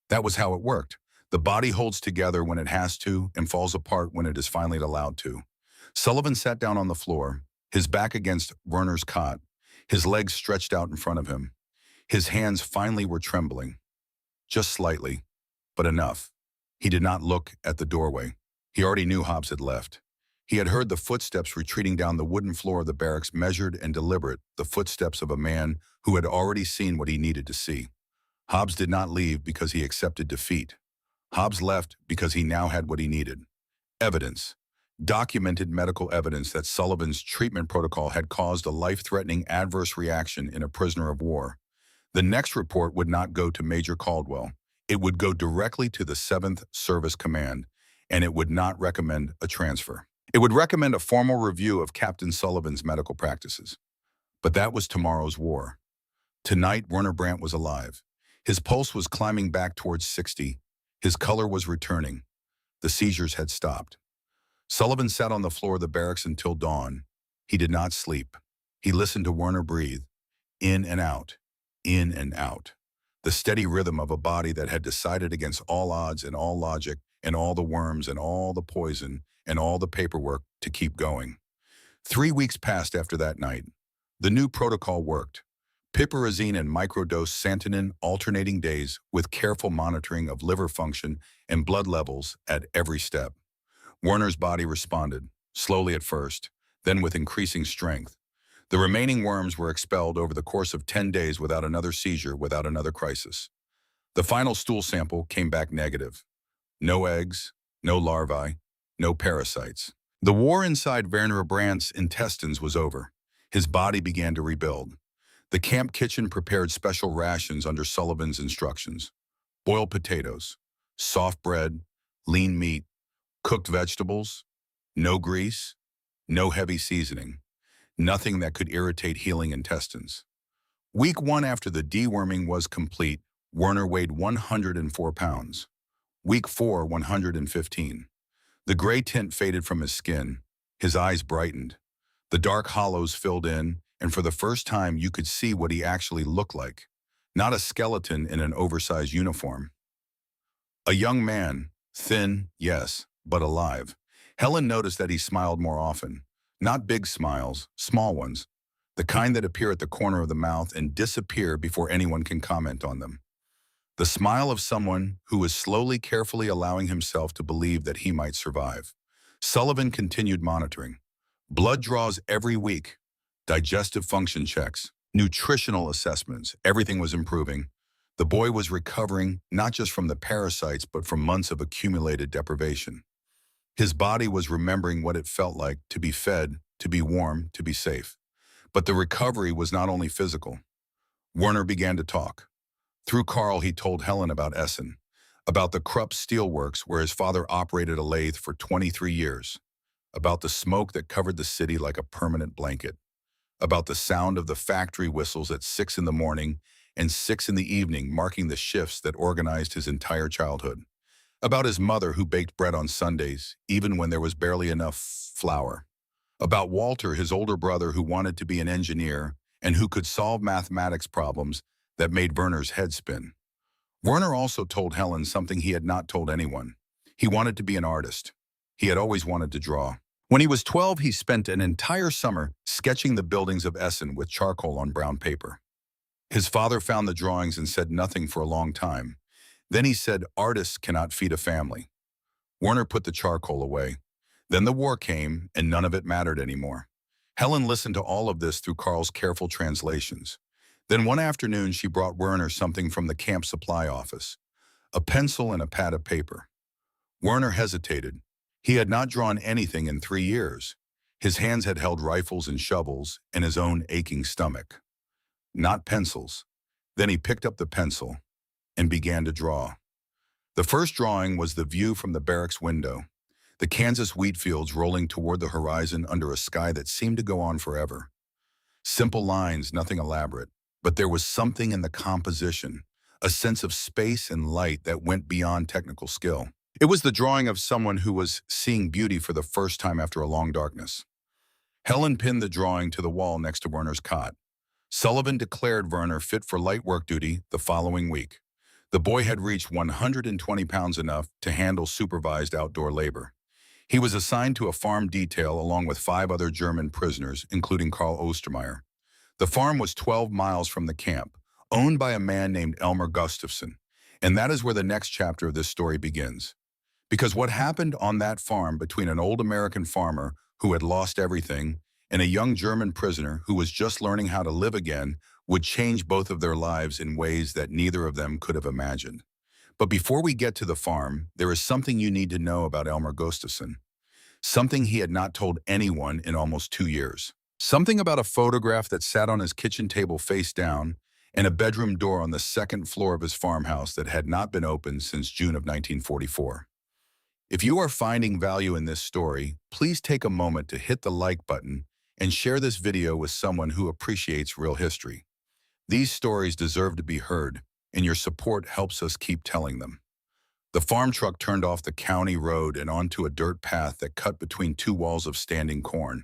That was how it worked. The body holds together when it has to and falls apart when it is finally allowed to. Sullivan sat down on the floor, his back against Werner's cot, his legs stretched out in front of him. His hands finally were trembling. Just slightly, but enough. He did not look at the doorway. He already knew Hobbs had left. He had heard the footsteps retreating down the wooden floor of the barracks, measured and deliberate, the footsteps of a man who had already seen what he needed to see. Hobbs did not leave because he accepted defeat. Hobbs left because he now had what he needed. Evidence. Documented medical evidence that Sullivan's treatment protocol had caused a life-threatening adverse reaction in a prisoner of war. The next report would not go to Major Caldwell. It would go directly to the 7th Service Command, and it would not recommend a transfer. It would recommend a formal review of Captain Sullivan's medical practices. But that was tomorrow's war. Tonight, Werner Brandt was alive. His pulse was climbing back towards 60. His color was returning. The seizures had stopped. Sullivan sat on the floor of the barracks until dawn. He did not sleep. He listened to Werner breathe, in and out, in and out. The steady rhythm of a body that had decided against all odds and all logic and all the worms and all the poison and all the paperwork to keep going. 3 weeks passed after that night. The new protocol worked. Piperazine and microdose santonin alternating days with careful monitoring of liver function and blood levels at every step. Werner's body responded, slowly at first, then with increasing strength. The remaining worms were expelled over the course of 10 days without another seizure, without another crisis. The final stool sample came back negative. No eggs, no larvae, no parasites. The war inside Werner Brandt's intestines was over. His body began to rebuild. The camp kitchen prepared special rations under Sullivan's instructions. Boiled potatoes, soft bread, lean meat, cooked vegetables, no grease, no heavy seasoning, nothing that could irritate healing intestines. Week 1 after the deworming was complete, Werner weighed 104 pounds. Week 4, 115. The gray tint faded from his skin. His eyes brightened. The dark hollows filled in, and for the first time you could see what he actually looked like. Not a skeleton in an oversized uniform. A young man, thin, yes, but alive. Helen noticed that he smiled more often. Not big smiles, small ones. The kind that appear at the corner of the mouth and disappear before anyone can comment on them. The smile of someone who is slowly, carefully allowing himself to believe that he might survive. Sullivan continued monitoring. Blood draws every week, digestive function checks, nutritional assessments, everything was improving. The boy was recovering not just from the parasites but from months of accumulated deprivation. His body was remembering what it felt like to be fed, to be warm, to be safe. But the recovery was not only physical. Werner began to talk. Through Carl, he told Helen about Essen, about the Krupp Steelworks where his father operated a lathe for 23 years, about the smoke that covered the city like a permanent blanket, about the sound of the factory whistles at 6 in the morning and 6 in the evening, marking the shifts that organized his entire childhood, about his mother who baked bread on Sundays, even when there was barely enough flour, about Walter, his older brother who wanted to be an engineer and who could solve mathematics problems that made Werner's head spin. Werner also told Helen something he had not told anyone. He wanted to be an artist. He had always wanted to draw. When he was 12, he spent an entire summer sketching the buildings of Essen with charcoal on brown paper. His father found the drawings and said nothing for a long time. Then he said, "Artists cannot feed a family." Werner put the charcoal away. Then the war came, and none of it mattered anymore. Helen listened to all of this through Carl's careful translations. Then one afternoon, she brought Werner something from the camp supply office, a pencil and a pad of paper. Werner hesitated. He had not drawn anything in 3 years. His hands had held rifles and shovels and his own aching stomach. Not pencils. Then he picked up the pencil and began to draw. The first drawing was the view from the barracks window, the Kansas wheat fields rolling toward the horizon under a sky that seemed to go on forever. Simple lines, nothing elaborate, but there was something in the composition, a sense of space and light that went beyond technical skill. It was the drawing of someone who was seeing beauty for the first time after a long darkness. Helen pinned the drawing to the wall next to Werner's cot. Sullivan declared Werner fit for light work duty the following week. The boy had reached 120 pounds, enough to handle supervised outdoor labor. He was assigned to a farm detail along with 5 other German prisoners, including Karl Ostermeyer. The farm was 12 miles from the camp, owned by a man named Elmer Gustafsson, and that is where the next chapter of this story begins. Because what happened on that farm between an old American farmer who had lost everything and a young German prisoner who was just learning how to live again would change both of their lives in ways that neither of them could have imagined. But before we get to the farm, there is something you need to know about Elmer Gustafsson. Something he had not told anyone in almost 2 years. Something about a photograph that sat on his kitchen table face down and a bedroom door on the 2nd floor of his farmhouse that had not been opened since June of 1944. If you are finding value in this story, please take a moment to hit the like button and share this video with someone who appreciates real history. These stories deserve to be heard, and your support helps us keep telling them. The farm truck turned off the county road and onto a dirt path that cut between 2 walls of standing corn.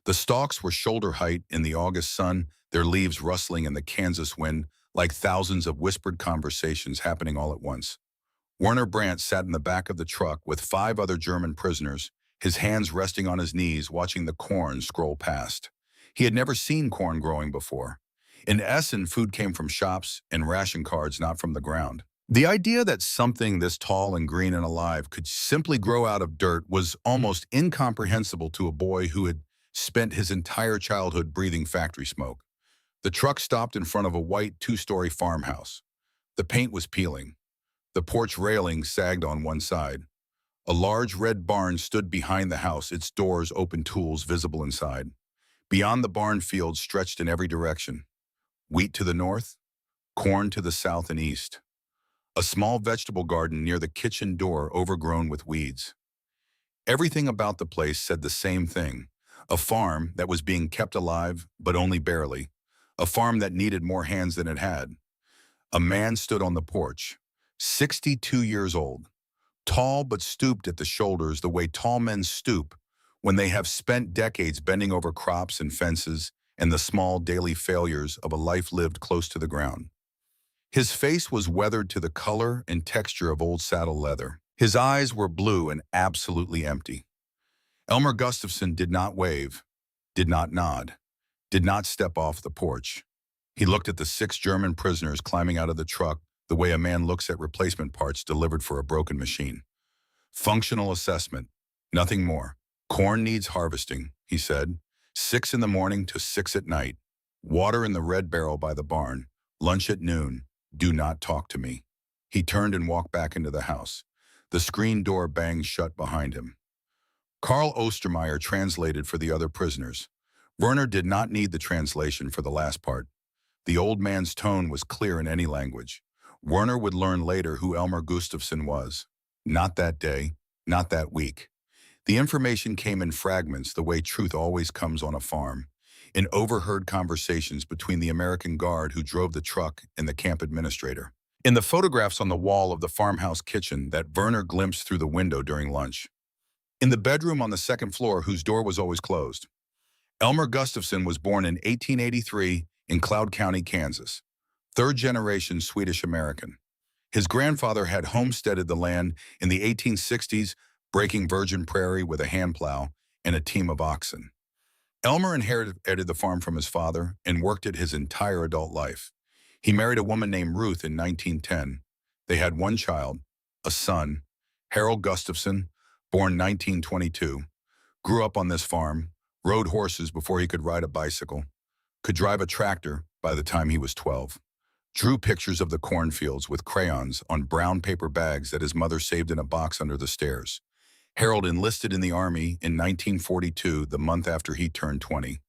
The stalks were shoulder height in the August sun, their leaves rustling in the Kansas wind like thousands of whispered conversations happening all at once. Werner Brandt sat in the back of the truck with 5 other German prisoners, his hands resting on his knees, watching the corn scroll past. He had never seen corn growing before. In Essen, food came from shops and ration cards, not from the ground. The idea that something this tall and green and alive could simply grow out of dirt was almost incomprehensible to a boy who had spent his entire childhood breathing factory smoke. The truck stopped in front of a white two-story farmhouse. The paint was peeling. The porch railing sagged on one side. A large red barn stood behind the house, its doors open, tools visible inside. Beyond the barn, fields stretched in every direction. Wheat to the north, corn to the south and east. A small vegetable garden near the kitchen door overgrown with weeds. Everything about the place said the same thing. A farm that was being kept alive, but only barely. A farm that needed more hands than it had. A man stood on the porch, 62 years old, tall but stooped at the shoulders the way tall men stoop when they have spent decades bending over crops and fences and the small daily failures of a life lived close to the ground. His face was weathered to the color and texture of old saddle leather. His eyes were blue and absolutely empty. Elmer Gustafson did not wave, did not nod, did not step off the porch. He looked at the 6 German prisoners climbing out of the truck the way a man looks at replacement parts delivered for a broken machine. Functional assessment, nothing more. Corn needs harvesting, he said. 6 in the morning to 6 at night. Water in the red barrel by the barn. Lunch at noon. Do not talk to me. He turned and walked back into the house. The screen door banged shut behind him. Karl Ostermeyer translated for the other prisoners. Werner did not need the translation for the last part. The old man's tone was clear in any language. Werner would learn later who Elmer Gustafson was. Not that day, not that week. The information came in fragments the way truth always comes on a farm, in overheard conversations between the American guard who drove the truck and the camp administrator. In the photographs on the wall of the farmhouse kitchen that Werner glimpsed through the window during lunch. In the bedroom on the second floor whose door was always closed. Elmer Gustafson was born in 1883 in Cloud County, Kansas. 3rd-generation Swedish-American. His grandfather had homesteaded the land in the 1860s, breaking virgin prairie with a hand plow and a team of oxen. Elmer inherited the farm from his father and worked it his entire adult life. He married a woman named Ruth in 1910. They had one child, a son, Harold Gustafson, born 1922, grew up on this farm, rode horses before he could ride a bicycle, could drive a tractor by the time he was 12. Drew pictures of the cornfields with crayons on brown paper bags that his mother saved in a box under the stairs. Harold enlisted in the Army in 1942, the month after he turned 20.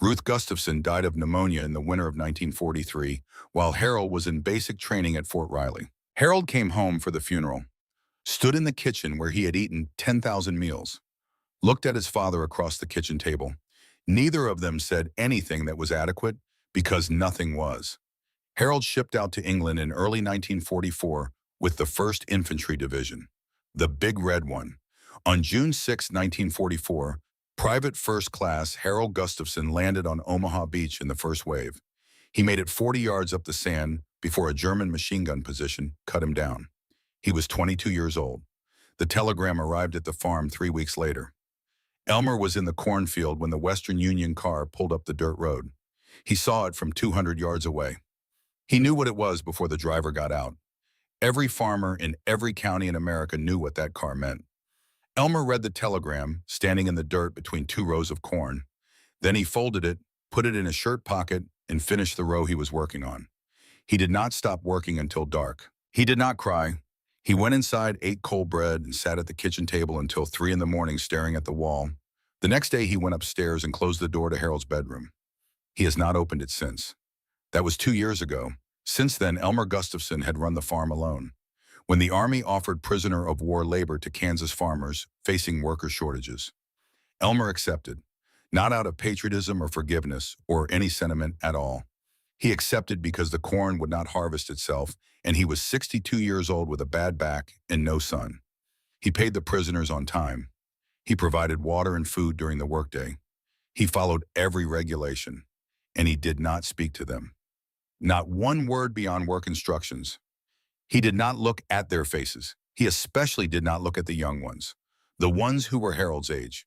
Ruth Gustafson died of pneumonia in the winter of 1943, while Harold was in basic training at Fort Riley. Harold came home for the funeral, stood in the kitchen where he had eaten 10,000 meals, looked at his father across the kitchen table. Neither of them said anything that was adequate because nothing was. Harold shipped out to England in early 1944 with the 1st Infantry Division, the Big Red One. On June 6, 1944, Private First Class Harold Gustafson landed on Omaha Beach in the first wave. He made it 40 yards up the sand before a German machine gun position cut him down. He was 22 years old. The telegram arrived at the farm 3 weeks later. Elmer was in the cornfield when the Western Union car pulled up the dirt road. He saw it from 200 yards away. He knew what it was before the driver got out. Every farmer in every county in America knew what that car meant. Elmer read the telegram, standing in the dirt between 2 rows of corn. Then he folded it, put it in his shirt pocket, and finished the row he was working on. He did not stop working until dark. He did not cry. He went inside, ate cold bread, and sat at the kitchen table until 3 in the morning staring at the wall. The next day he went upstairs and closed the door to Harold's bedroom. He has not opened it since. That was 2 years ago. Since then, Elmer Gustafson had run the farm alone. When the Army offered prisoner of war labor to Kansas farmers facing worker shortages, Elmer accepted, not out of patriotism or forgiveness or any sentiment at all. He accepted because the corn would not harvest itself, and he was 62 years old with a bad back and no son. He paid the prisoners on time. He provided water and food during the workday. He followed every regulation, and he did not speak to them. Not one word beyond work instructions. He did not look at their faces. He especially did not look at the young ones, the ones who were Harold's age,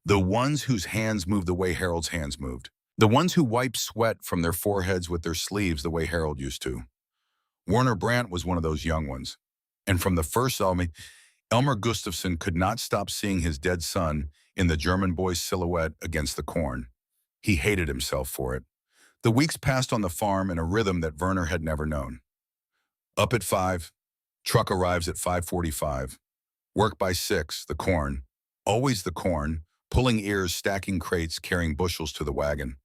the ones whose hands moved the way Harold's hands moved. The ones who wiped sweat from their foreheads with their sleeves the way Harold used to. Werner Brandt was one of those young ones. And from the first Elmer Gustafsson could not stop seeing his dead son in the German boy's silhouette against the corn. He hated himself for it. The weeks passed on the farm in a rhythm that Werner had never known. Up at 5, truck arrives at 5:45. Work by 6, the corn. Always the corn, pulling ears, stacking crates, carrying bushels to the wagon.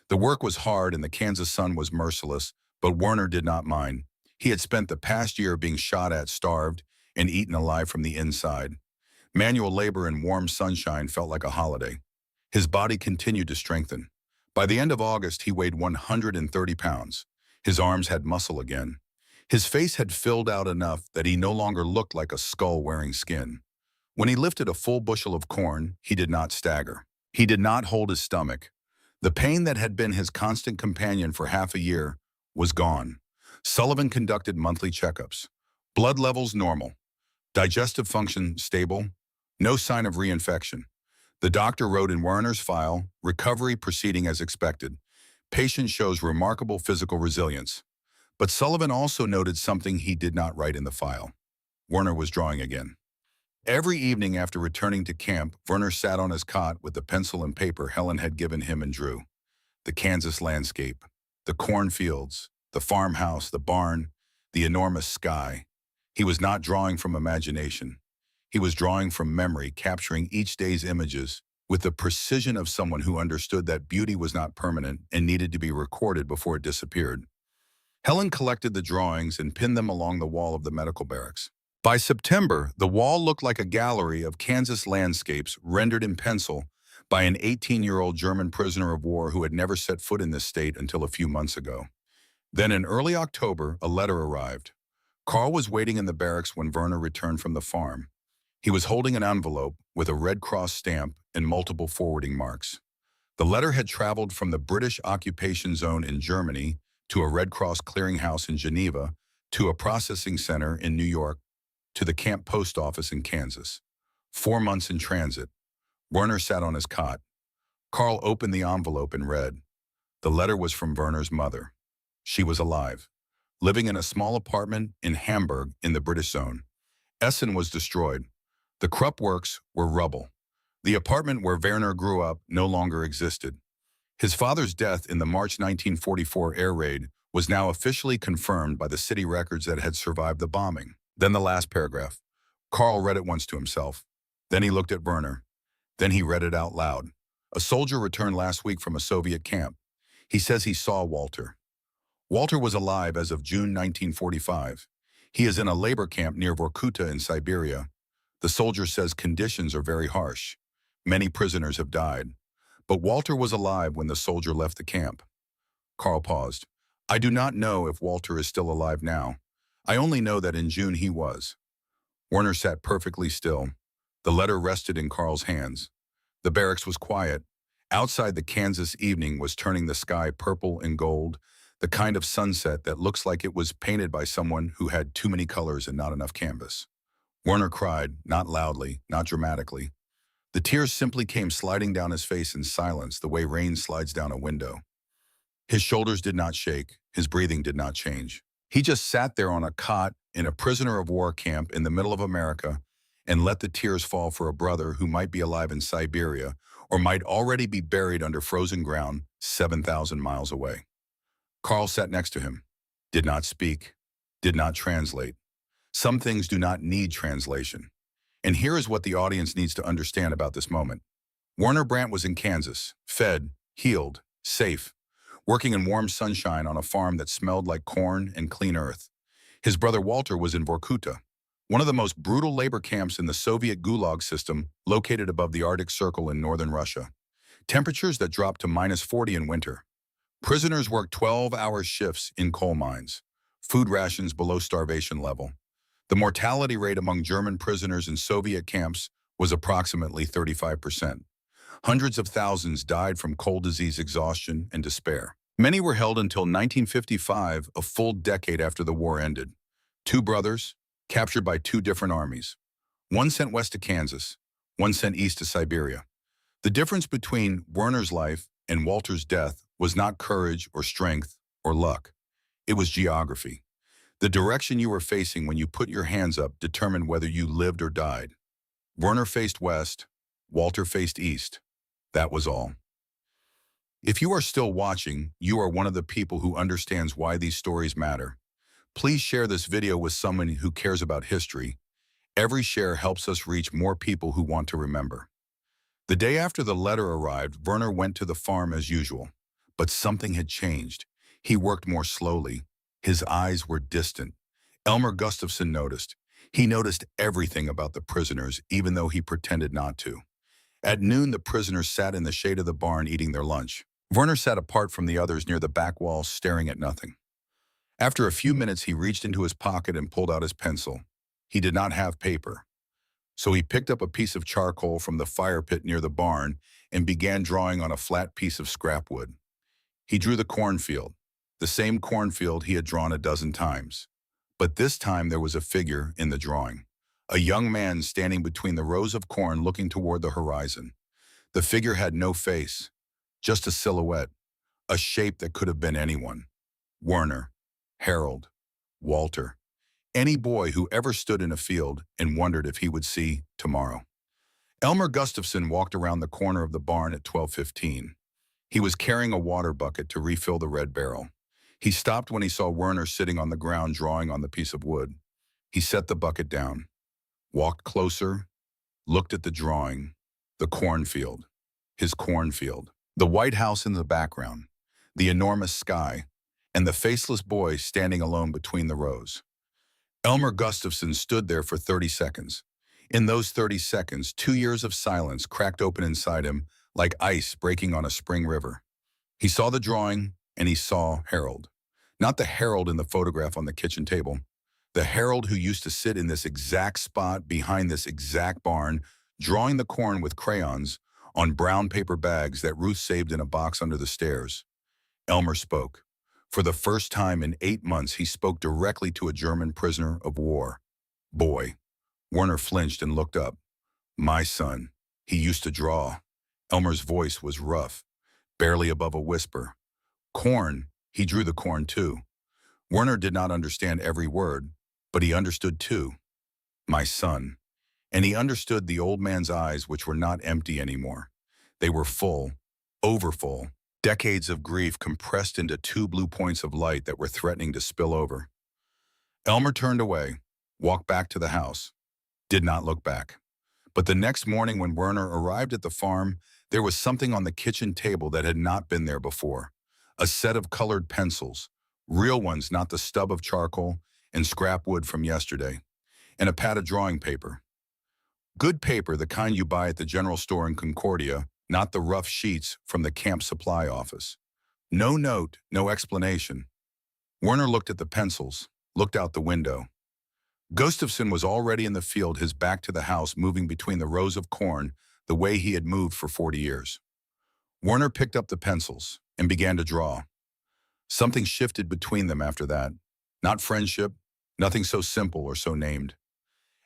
The work was hard and the Kansas sun was merciless, but Werner did not mind. He had spent the past year being shot at, starved, and eaten alive from the inside. Manual labor in warm sunshine felt like a holiday. His body continued to strengthen. By the end of August, he weighed 130 pounds. His arms had muscle again. His face had filled out enough that he no longer looked like a skull wearing skin. When he lifted a full bushel of corn, he did not stagger. He did not hold his stomach. The pain that had been his constant companion for half a year was gone. Sullivan conducted monthly checkups. Blood levels normal. Digestive function stable. No sign of reinfection. The doctor wrote in Werner's file, recovery proceeding as expected. Patient shows remarkable physical resilience. But Sullivan also noted something he did not write in the file. Werner was drawing again. Every evening after returning to camp, Werner sat on his cot with the pencil and paper Helen had given him and drew. The Kansas landscape, the cornfields, the farmhouse, the barn, the enormous sky. He was not drawing from imagination. He was drawing from memory, capturing each day's images with the precision of someone who understood that beauty was not permanent and needed to be recorded before it disappeared. Helen collected the drawings and pinned them along the wall of the medical barracks. By September, the wall looked like a gallery of Kansas landscapes rendered in pencil by an 18-year-old German prisoner of war who had never set foot in this state until a few months ago. Then in early October, a letter arrived. Carl was waiting in the barracks when Werner returned from the farm. He was holding an envelope with a Red Cross stamp and multiple forwarding marks. The letter had traveled from the British occupation zone in Germany to a Red Cross clearinghouse in Geneva to a processing center in New York to the camp post office in Kansas. 4 months in transit. Werner sat on his cot. Carl opened the envelope and read. The letter was from Werner's mother. She was alive, living in a small apartment in Hamburg in the British zone. Essen was destroyed. The Krupp works were rubble. The apartment where Werner grew up no longer existed. His father's death in the March 1944 air raid was now officially confirmed by the city records that had survived the bombing. Then the last paragraph. Carl read it once to himself. Then he looked at Werner. Then he read it out loud. A soldier returned last week from a Soviet camp. He says he saw Walter. Walter was alive as of June 1945. He is in a labor camp near Vorkuta in Siberia. The soldier says conditions are very harsh. Many prisoners have died. But Walter was alive when the soldier left the camp. Carl paused. I do not know if Walter is still alive now. I only know that in June he was. Werner sat perfectly still. The letter rested in Carl's hands. The barracks was quiet. Outside, the Kansas evening was turning the sky purple and gold, the kind of sunset that looks like it was painted by someone who had too many colors and not enough canvas. Werner cried, not loudly, not dramatically. The tears simply came sliding down his face in silence, the way rain slides down a window. His shoulders did not shake. His breathing did not change. He just sat there on a cot in a prisoner of war camp in the middle of America and let the tears fall for a brother who might be alive in Siberia or might already be buried under frozen ground 7,000 miles away. Carl sat next to him, did not speak, did not translate. Some things do not need translation. And here is what the audience needs to understand about this moment. Werner Brandt was in Kansas, fed, healed, safe, working in warm sunshine on a farm that smelled like corn and clean earth. His brother Walter was in Vorkuta, one of the most brutal labor camps in the Soviet Gulag system located above the Arctic Circle in northern Russia. Temperatures that dropped to -40 in winter. Prisoners worked 12-hour shifts in coal mines, food rations below starvation level. The mortality rate among German prisoners in Soviet camps was approximately 35%. Hundreds of thousands died from cold disease, exhaustion, and despair. Many were held until 1955, a full decade after the war ended. 2 brothers, captured by 2 different armies. One sent west to Kansas, one sent east to Siberia. The difference between Werner's life and Walter's death was not courage or strength or luck. It was geography. The direction you were facing when you put your hands up determined whether you lived or died. Werner faced west, Walter faced east. That was all. If you are still watching, you are one of the people who understands why these stories matter. Please share this video with someone who cares about history. Every share helps us reach more people who want to remember. The day after the letter arrived, Werner went to the farm as usual. But something had changed. He worked more slowly. His eyes were distant. Elmer Gustafsson noticed. He noticed everything about the prisoners, even though he pretended not to. At noon, the prisoners sat in the shade of the barn eating their lunch. Werner sat apart from the others near the back wall, staring at nothing. After a few minutes, he reached into his pocket and pulled out his pencil. He did not have paper. So he picked up a piece of charcoal from the fire pit near the barn and began drawing on a flat piece of scrap wood. He drew the cornfield, the same cornfield he had drawn a dozen times. But this time there was a figure in the drawing, a young man standing between the rows of corn looking toward the horizon. The figure had no face, just a silhouette, a shape that could have been anyone. Werner, Harold, Walter, any boy who ever stood in a field and wondered if he would see tomorrow. Elmer Gustafsson walked around the corner of the barn at 12:15. He was carrying a water bucket to refill the red barrel. He stopped when he saw Werner sitting on the ground drawing on the piece of wood. He set the bucket down, walked closer, looked at the drawing, the cornfield, his cornfield, the White House in the background, the enormous sky, and the faceless boy standing alone between the rows. Elmer Gustafsson stood there for 30 seconds. In those 30 seconds, 2 years of silence cracked open inside him like ice breaking on a spring river. He saw the drawing, and he saw Harold. Not the Harold in the photograph on the kitchen table. The Harold who used to sit in this exact spot behind this exact barn, drawing the corn with crayons on brown paper bags that Ruth saved in a box under the stairs. Elmer spoke. For the first time in 8 months, he spoke directly to a German prisoner of war. Boy. Werner flinched and looked up. My son. He used to draw. Elmer's voice was rough, barely above a whisper. Corn. He drew the corn too. Werner did not understand every word, but he understood too. My son. And he understood the old man's eyes, which were not empty anymore. They were full, overfull, decades of grief compressed into 2 blue points of light that were threatening to spill over. Elmer turned away, walked back to the house, did not look back. But the next morning when Werner arrived at the farm, there was something on the kitchen table that had not been there before. A set of colored pencils, real ones, not the stub of charcoal and scrap wood from yesterday, and a pad of drawing paper. Good paper, the kind you buy at the general store in Concordia, not the rough sheets from the camp supply office. No note, no explanation. Werner looked at the pencils, looked out the window. Gustafsson was already in the field, his back to the house, moving between the rows of corn the way he had moved for 40 years. Werner picked up the pencils and began to draw. Something shifted between them after that. Not friendship, nothing so simple or so named.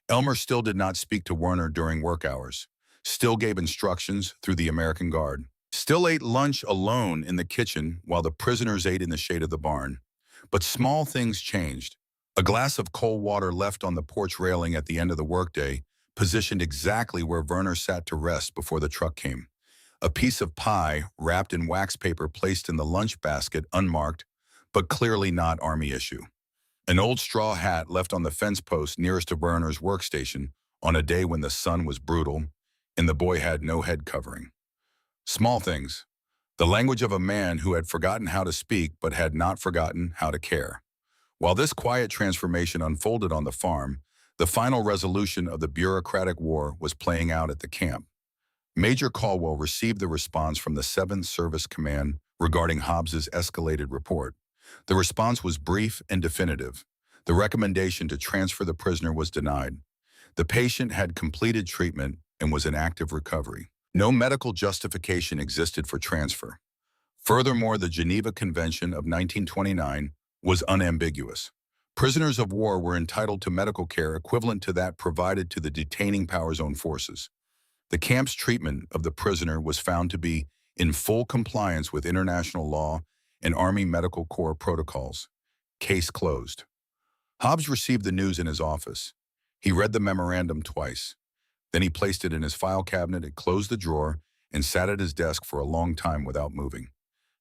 Elmer still did not speak to Werner during work hours, still gave instructions through the American Guard, still ate lunch alone in the kitchen while the prisoners ate in the shade of the barn. But small things changed. A glass of cold water left on the porch railing at the end of the workday, positioned exactly where Werner sat to rest before the truck came. A piece of pie wrapped in wax paper placed in the lunch basket, unmarked, but clearly not Army issue. An old straw hat left on the fence post nearest to Werner's workstation on a day when the sun was brutal and the boy had no head covering. Small things. The language of a man who had forgotten how to speak but had not forgotten how to care. While this quiet transformation unfolded on the farm, the final resolution of the bureaucratic war was playing out at the camp. Major Caldwell received the response from the 7th Service Command regarding Hobbs's escalated report. The response was brief and definitive. The recommendation to transfer the prisoner was denied. The patient had completed treatment and was in active recovery. No medical justification existed for transfer. Furthermore, the Geneva Convention of 1929 was unambiguous. Prisoners of war were entitled to medical care equivalent to that provided to the detaining power's own forces. The camp's treatment of the prisoner was found to be in full compliance with international law and Army Medical Corps protocols. Case closed. Hobbs received the news in his office. He read the memorandum twice. Then he placed it in his file cabinet, and closed the drawer, and sat at his desk for a long time without moving.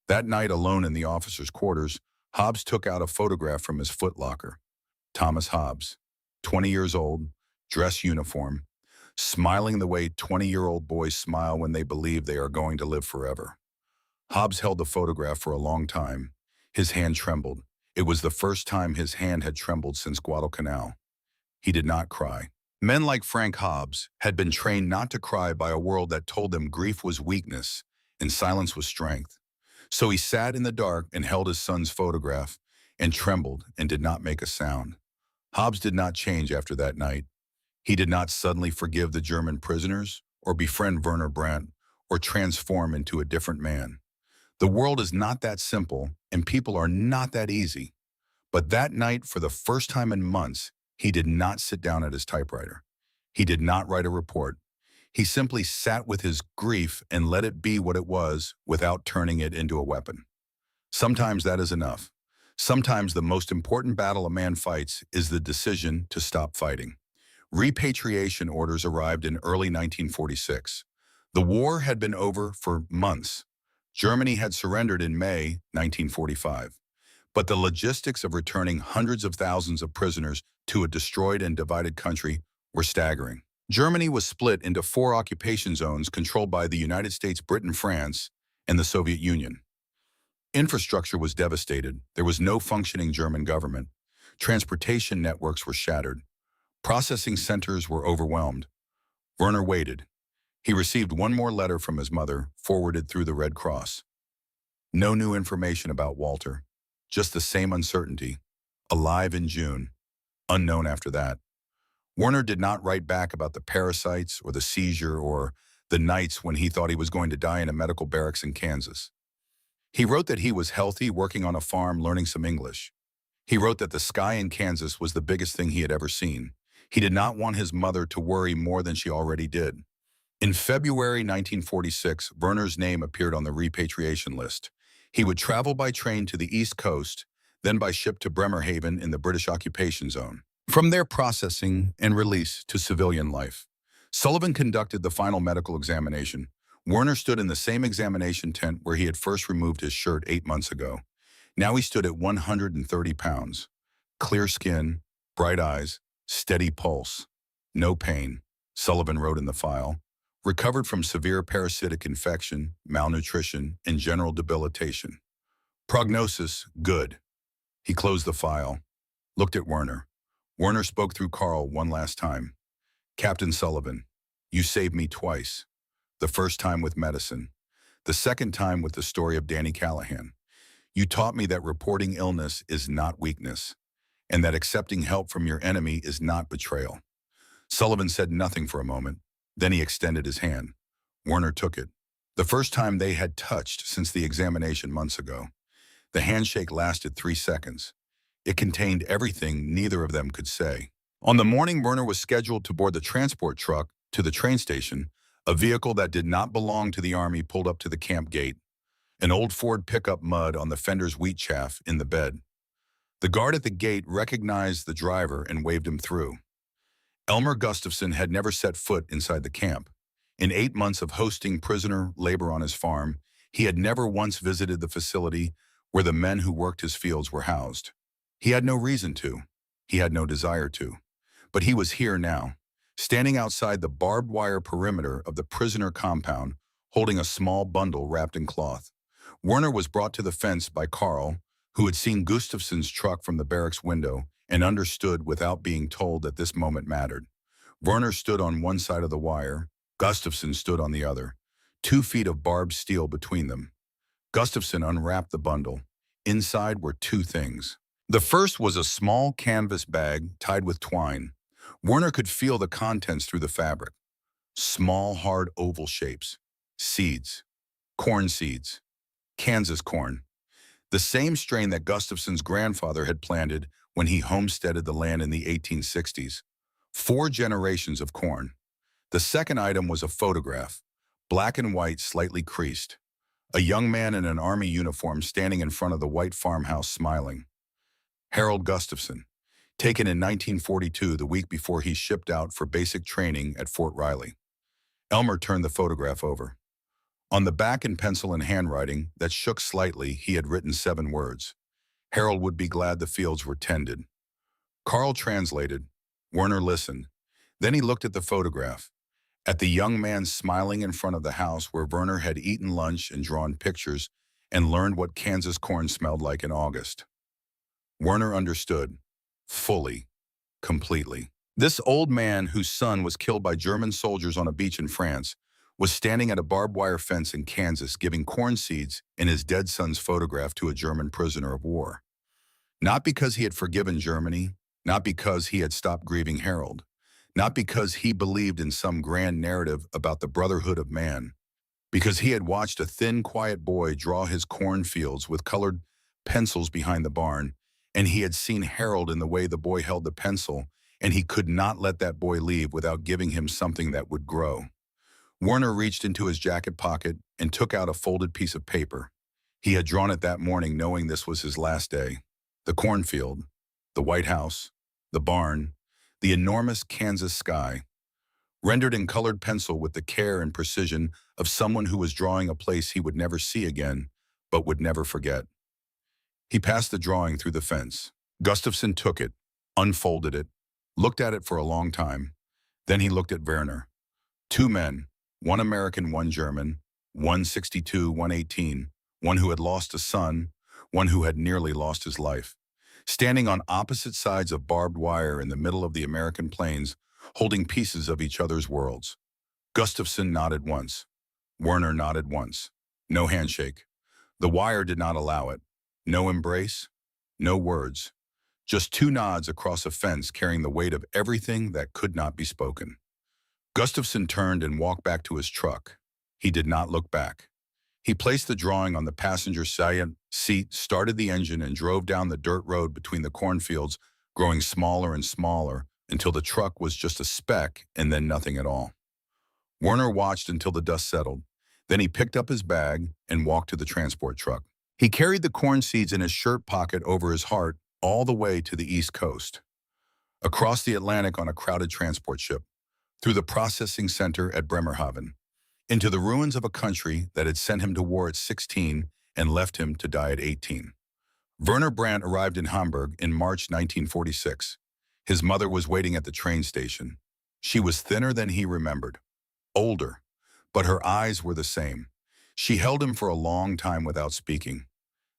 That night, alone in the officer's quarters, Hobbs took out a photograph from his footlocker. Thomas Hobbs, 20 years old, dress uniform, smiling the way 20-year-old boys smile when they believe they are going to live forever. Hobbs held the photograph for a long time. His hand trembled. It was the first time his hand had trembled since Guadalcanal. He did not cry. Men like Frank Hobbs had been trained not to cry by a world that told them grief was weakness and silence was strength. So he sat in the dark and held his son's photograph and trembled and did not make a sound. Hobbs did not change after that night. He did not suddenly forgive the German prisoners or befriend Werner Brandt or transform into a different man. The world is not that simple and people are not that easy. But that night, for the first time in months, he did not sit down at his typewriter. He did not write a report. He simply sat with his grief and let it be what it was without turning it into a weapon. Sometimes that is enough. Sometimes the most important battle a man fights is the decision to stop fighting. Repatriation orders arrived in early 1946. The war had been over for months. Germany had surrendered in May 1945. But the logistics of returning hundreds of thousands of prisoners to a destroyed and divided country were staggering. Germany was split into 4 occupation zones controlled by the United States, Britain, France, and the Soviet Union. Infrastructure was devastated. There was no functioning German government. Transportation networks were shattered. Processing centers were overwhelmed. Werner waited. He received one more letter from his mother, forwarded through the Red Cross. No new information about Walter. Just the same uncertainty. Alive in June. Unknown after that. Werner did not write back about the parasites or the seizure or the nights when he thought he was going to die in a medical barracks in Kansas. He wrote that he was healthy, working on a farm, learning some English. He wrote that the sky in Kansas was the biggest thing he had ever seen. He did not want his mother to worry more than she already did. In February 1946, Werner's name appeared on the repatriation list. He would travel by train to the East Coast, then by ship to Bremerhaven in the British occupation zone. From there, processing and release to civilian life. Sullivan conducted the final medical examination. Werner stood in the same examination tent where he had first removed his shirt 8 months ago. Now he stood at 130 pounds. Clear skin, bright eyes, steady pulse. No pain, Sullivan wrote in the file. Recovered from severe parasitic infection, malnutrition, and general debilitation. Prognosis, good. He closed the file, looked at Werner. Werner spoke through Carl one last time. Captain Sullivan, you saved me twice. The first time with medicine. The second time with the story of Danny Callahan. You taught me that reporting illness is not weakness, and that accepting help from your enemy is not betrayal. Sullivan said nothing for a moment. Then he extended his hand. Werner took it. The first time they had touched since the examination months ago. The handshake lasted 3 seconds. It contained everything neither of them could say. On the morning Werner was scheduled to board the transport truck to the train station, a vehicle that did not belong to the Army pulled up to the camp gate. An old Ford pickup mud on the fender's wheat chaff in the bed. The guard at the gate recognized the driver and waved him through. Elmer Gustafson had never set foot inside the camp. In 8 months of hosting prisoner labor on his farm, he had never once visited the facility where the men who worked his fields were housed. He had no reason to. He had no desire to. But he was here now, standing outside the barbed wire perimeter of the prisoner compound, holding a small bundle wrapped in cloth. Werner was brought to the fence by Carl, who had seen Gustafson's truck from the barracks window and understood without being told that this moment mattered. Werner stood on one side of the wire. Gustafson stood on the other, 2 feet of barbed steel between them. Gustafson unwrapped the bundle. Inside were 2 things. The first was a small canvas bag tied with twine. Werner could feel the contents through the fabric. Small, hard oval shapes. Seeds. Corn seeds. Kansas corn. The same strain that Gustafson's grandfather had planted when he homesteaded the land in the 1860s. 4 generations of corn. The second item was a photograph, black and white, slightly creased. A young man in an army uniform standing in front of the white farmhouse smiling. Harold Gustafson, taken in 1942, the week before he shipped out for basic training at Fort Riley. Elmer turned the photograph over. On the back in pencil and handwriting that shook slightly, he had written 7 words. Harold would be glad the fields were tended. Carl translated. Werner listened. Then he looked at the photograph, at the young man smiling in front of the house where Werner had eaten lunch and drawn pictures and learned what Kansas corn smelled like in August. Werner understood, fully, completely. This old man, whose son was killed by German soldiers on a beach in France, was standing at a barbed wire fence in Kansas giving corn seeds in his dead son's photograph to a German prisoner of war. Not because he had forgiven Germany, not because he had stopped grieving Harold, not because he believed in some grand narrative about the brotherhood of man, because he had watched a thin, quiet boy draw his cornfields with colored pencils behind the barn, and he had seen Harold in the way the boy held the pencil, and he could not let that boy leave without giving him something that would grow. Werner reached into his jacket pocket and took out a folded piece of paper. He had drawn it that morning knowing this was his last day. The cornfield, the White House, the barn, the enormous Kansas sky, rendered in colored pencil with the care and precision of someone who was drawing a place he would never see again, but would never forget. He passed the drawing through the fence. Gustafson took it, unfolded it, looked at it for a long time. Then he looked at Werner. 2 men, one American, one German, one 62, one 18, one who had lost a son, one who had nearly lost his life, standing on opposite sides of barbed wire in the middle of the American plains, holding pieces of each other's worlds. Gustafson nodded once. Werner nodded once. No handshake. The wire did not allow it. No embrace. No words. Just 2 nods across a fence carrying the weight of everything that could not be spoken. Gustafson turned and walked back to his truck. He did not look back. He placed the drawing on the passenger side seat, started the engine, and drove down the dirt road between the cornfields, growing smaller and smaller until the truck was just a speck and then nothing at all. Werner watched until the dust settled. Then he picked up his bag and walked to the transport truck. He carried the corn seeds in his shirt pocket over his heart all the way to the East Coast, across the Atlantic on a crowded transport ship, through the processing center at Bremerhaven, into the ruins of a country that had sent him to war at 16 and left him to die at 18. Werner Brandt arrived in Hamburg in March 1946. His mother was waiting at the train station. She was thinner than he remembered, older, but her eyes were the same. She held him for a long time without speaking.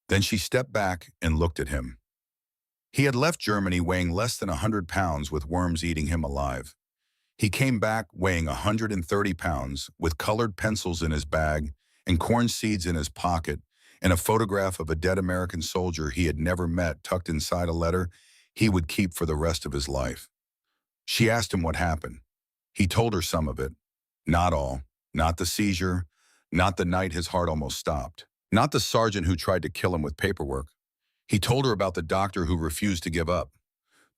Then she stepped back and looked at him. He had left Germany weighing less than 100 pounds with worms eating him alive. He came back weighing 130 pounds with colored pencils in his bag and corn seeds in his pocket and a photograph of a dead American soldier he had never met tucked inside a letter he would keep for the rest of his life. She asked him what happened. He told her some of it. Not all. Not the seizure. Not the night his heart almost stopped. Not the sergeant who tried to kill him with paperwork. He told her about the doctor who refused to give up,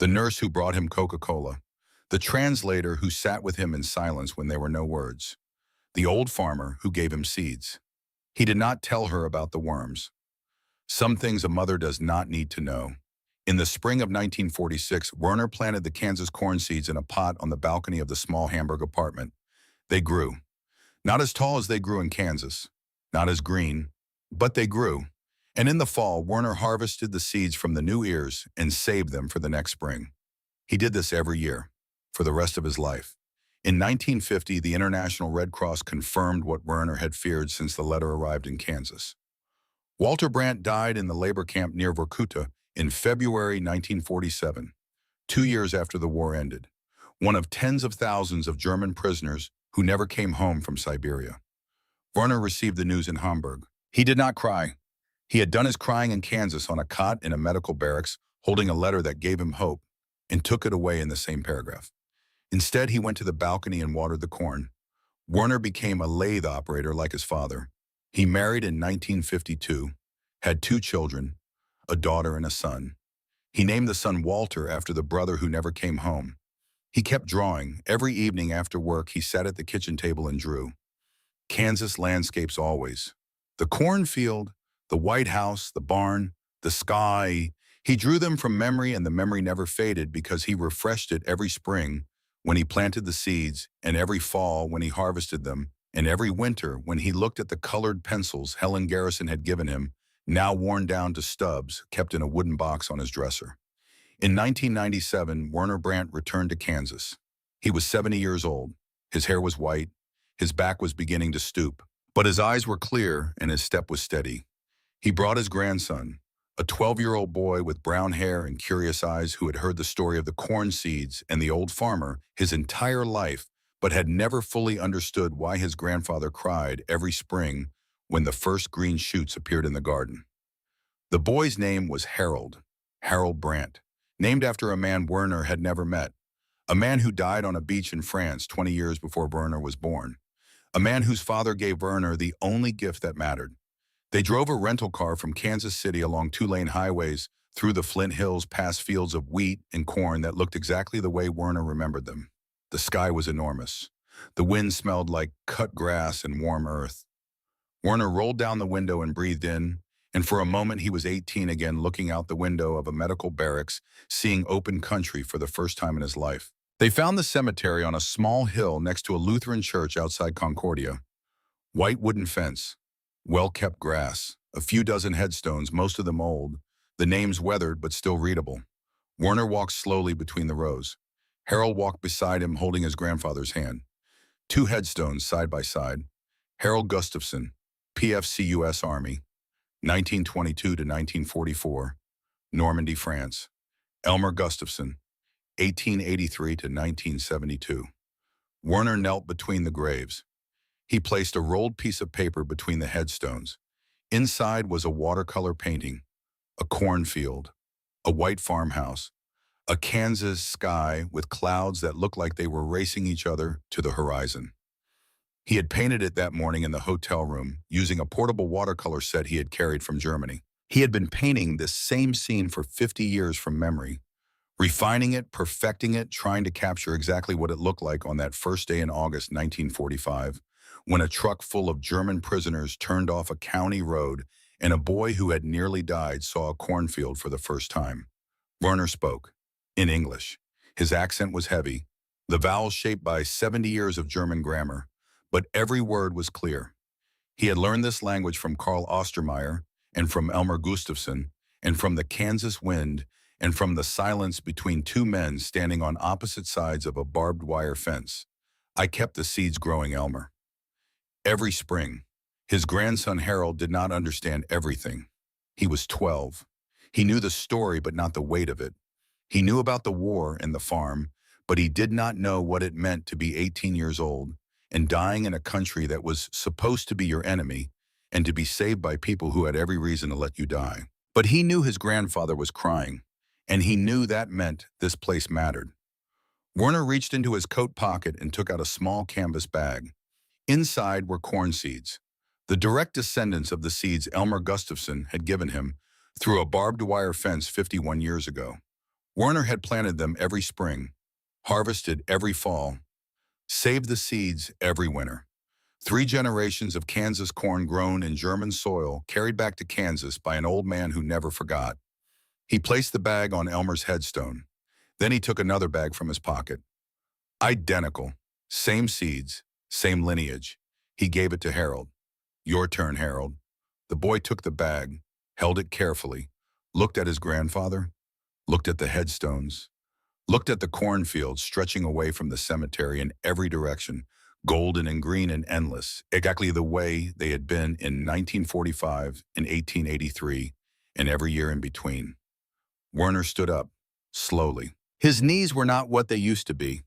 the nurse who brought him Coca-Cola, the translator who sat with him in silence when there were no words, the old farmer who gave him seeds. He did not tell her about the worms. Some things a mother does not need to know. In the spring of 1946, Werner planted the Kansas corn seeds in a pot on the balcony of the small Hamburg apartment. They grew. Not as tall as they grew in Kansas, not as green, but they grew. And in the fall, Werner harvested the seeds from the new ears and saved them for the next spring. He did this every year, for the rest of his life. In 1950, the International Red Cross confirmed what Werner had feared since the letter arrived in Kansas. Walter Brandt died in the labor camp near Vorkuta in February 1947, 2 years after the war ended, one of tens of thousands of German prisoners who never came home from Siberia. Werner received the news in Hamburg. He did not cry. He had done his crying in Kansas on a cot in a medical barracks, holding a letter that gave him hope, and took it away in the same paragraph. Instead, he went to the balcony and watered the corn. Werner became a lathe operator like his father. He married in 1952, had 2 children, a daughter and a son. He named the son Walter after the brother who never came home. He kept drawing. Every evening after work, he sat at the kitchen table and drew. Kansas landscapes always. The cornfield, the White House, the barn, the sky. He drew them from memory, and the memory never faded because he refreshed it every spring when he planted the seeds, and every fall when he harvested them, and every winter when he looked at the colored pencils Helen Garrison had given him, now worn down to stubs, kept in a wooden box on his dresser. In 1997, Werner Brandt returned to Kansas. He was 70 years old. His hair was white. His back was beginning to stoop. But his eyes were clear and his step was steady. He brought his grandson, a 12-year-old boy with brown hair and curious eyes who had heard the story of the corn seeds and the old farmer his entire life, but had never fully understood why his grandfather cried every spring when the first green shoots appeared in the garden. The boy's name was Harold Brandt, named after a man Werner had never met, a man who died on a beach in France 20 years before Werner was born, a man whose father gave Werner the only gift that mattered. They drove a rental car from Kansas City along two-lane highways, through the Flint Hills, past fields of wheat and corn that looked exactly the way Werner remembered them. The sky was enormous. The wind smelled like cut grass and warm earth. Werner rolled down the window and breathed in, and for a moment he was 18 again, looking out the window of a medical barracks, seeing open country for the first time in his life. They found the cemetery on a small hill next to a Lutheran church outside Concordia. White wooden fence, well-kept grass, a few dozen headstones, most of them old, the names weathered but still readable. Werner walked slowly between the rows. Harold walked beside him, holding his grandfather's hand. Two headstones side by side. Harold Gustafson, PFC U.S. Army, 1922 to 1944, Normandy, France. Elmer Gustafson, 1883 to 1972. Werner knelt between the graves. He placed a rolled piece of paper between the headstones. Inside was a watercolor painting, a cornfield, a white farmhouse, a Kansas sky with clouds that looked like they were racing each other to the horizon. He had painted it that morning in the hotel room using a portable watercolor set he had carried from Germany. He had been painting this same scene for 50 years from memory, refining it, perfecting it, trying to capture exactly what it looked like on that first day in August 1945, when a truck full of German prisoners turned off a county road and a boy who had nearly died saw a cornfield for the first time. Werner spoke, in English. His accent was heavy, the vowels shaped by 70 years of German grammar, but every word was clear. He had learned this language from Karl Ostermeyer and from Elmer Gustafson and from the Kansas wind and from the silence between two men standing on opposite sides of a barbed wire fence. I kept the seeds growing, Elmer. Every spring, his grandson Harold did not understand everything. He was 12. He knew the story but not the weight of it. He knew about the war and the farm, but he did not know what it meant to be 18 years old and dying in a country that was supposed to be your enemy and to be saved by people who had every reason to let you die. But he knew his grandfather was crying, and he knew that meant this place mattered. Werner reached into his coat pocket and took out a small canvas bag. Inside were corn seeds, the direct descendants of the seeds Elmer Gustafson had given him through a barbed wire fence 51 years ago. Werner had planted them every spring, harvested every fall, saved the seeds every winter. 3 generations of Kansas corn grown in German soil, carried back to Kansas by an old man who never forgot. He placed the bag on Elmer's headstone. Then he took another bag from his pocket. Identical, same seeds, same lineage. He gave it to Harold. Your turn, Harold. The boy took the bag, held it carefully, looked at his grandfather, looked at the headstones, looked at the cornfields stretching away from the cemetery in every direction, golden and green and endless, exactly the way they had been in 1945 and 1883 and every year in between. Werner stood up, slowly. His knees were not what they used to be.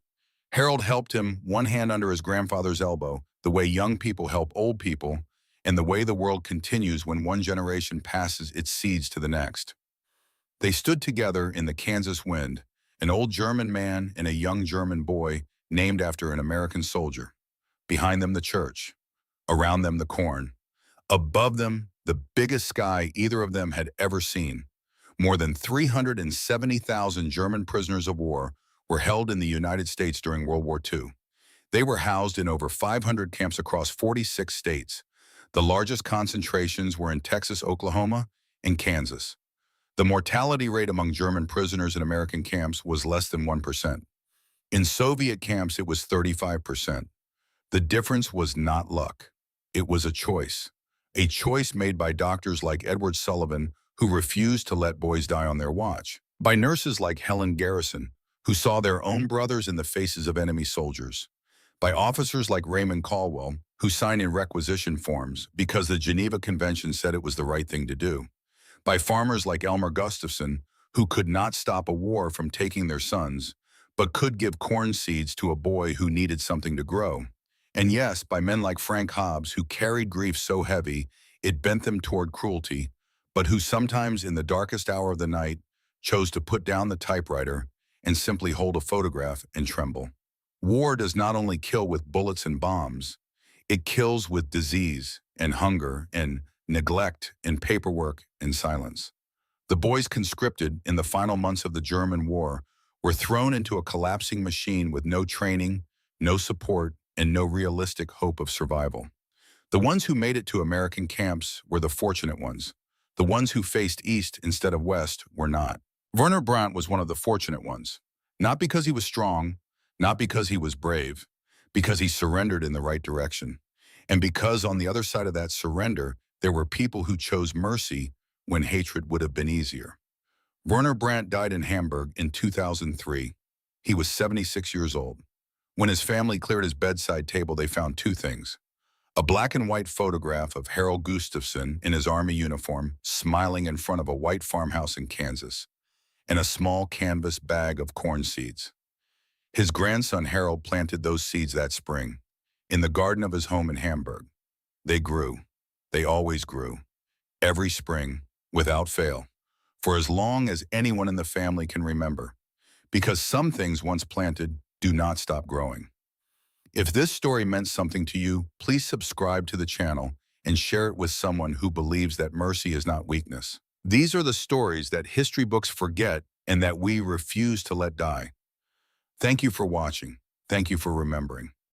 Harold helped him, one hand under his grandfather's elbow, the way young people help old people, and the way the world continues when one generation passes its seeds to the next. They stood together in the Kansas wind, an old German man and a young German boy named after an American soldier. Behind them, the church. Around them, the corn. Above them, the biggest sky either of them had ever seen. More than 370,000 German prisoners of war were held in the United States during World War II. They were housed in over 500 camps across 46 states. The largest concentrations were in Texas, Oklahoma, and Kansas. The mortality rate among German prisoners in American camps was less than 1%. In Soviet camps, it was 35%. The difference was not luck. It was a choice made by doctors like Edward Sullivan, who refused to let boys die on their watch, by nurses like Helen Garrison, who saw their own brothers in the faces of enemy soldiers, by officers like Raymond Caldwell, who signed in requisition forms because the Geneva Convention said it was the right thing to do, by farmers like Elmer Gustafson, who could not stop a war from taking their sons, but could give corn seeds to a boy who needed something to grow. And yes, by men like Frank Hobbs, who carried grief so heavy it bent them toward cruelty, but who sometimes in the darkest hour of the night chose to put down the typewriter and simply hold a photograph and tremble. War does not only kill with bullets and bombs, it kills with disease and hunger and neglect and paperwork and silence. The boys conscripted in the final months of the German war were thrown into a collapsing machine with no training, no support, and no realistic hope of survival. The ones who made it to American camps were the fortunate ones. The ones who faced east instead of west were not. Werner Brandt was one of the fortunate ones. Not because he was strong, not because he was brave, because he surrendered in the right direction. And because on the other side of that surrender, there were people who chose mercy when hatred would have been easier. Werner Brandt died in Hamburg in 2003. He was 76 years old. When his family cleared his bedside table, they found two things: a black and white photograph of Harold Gustafson in his army uniform, smiling in front of a white farmhouse in Kansas, and a small canvas bag of corn seeds. His grandson Harold planted those seeds that spring, in the garden of his home in Hamburg. They grew. They always grew. Every spring, without fail, for as long as anyone in the family can remember. Because some things once planted do not stop growing. If this story meant something to you, please subscribe to the channel and share it with someone who believes that mercy is not weakness. These are the stories that history books forget and that we refuse to let die. Thank you for watching. Thank you for remembering.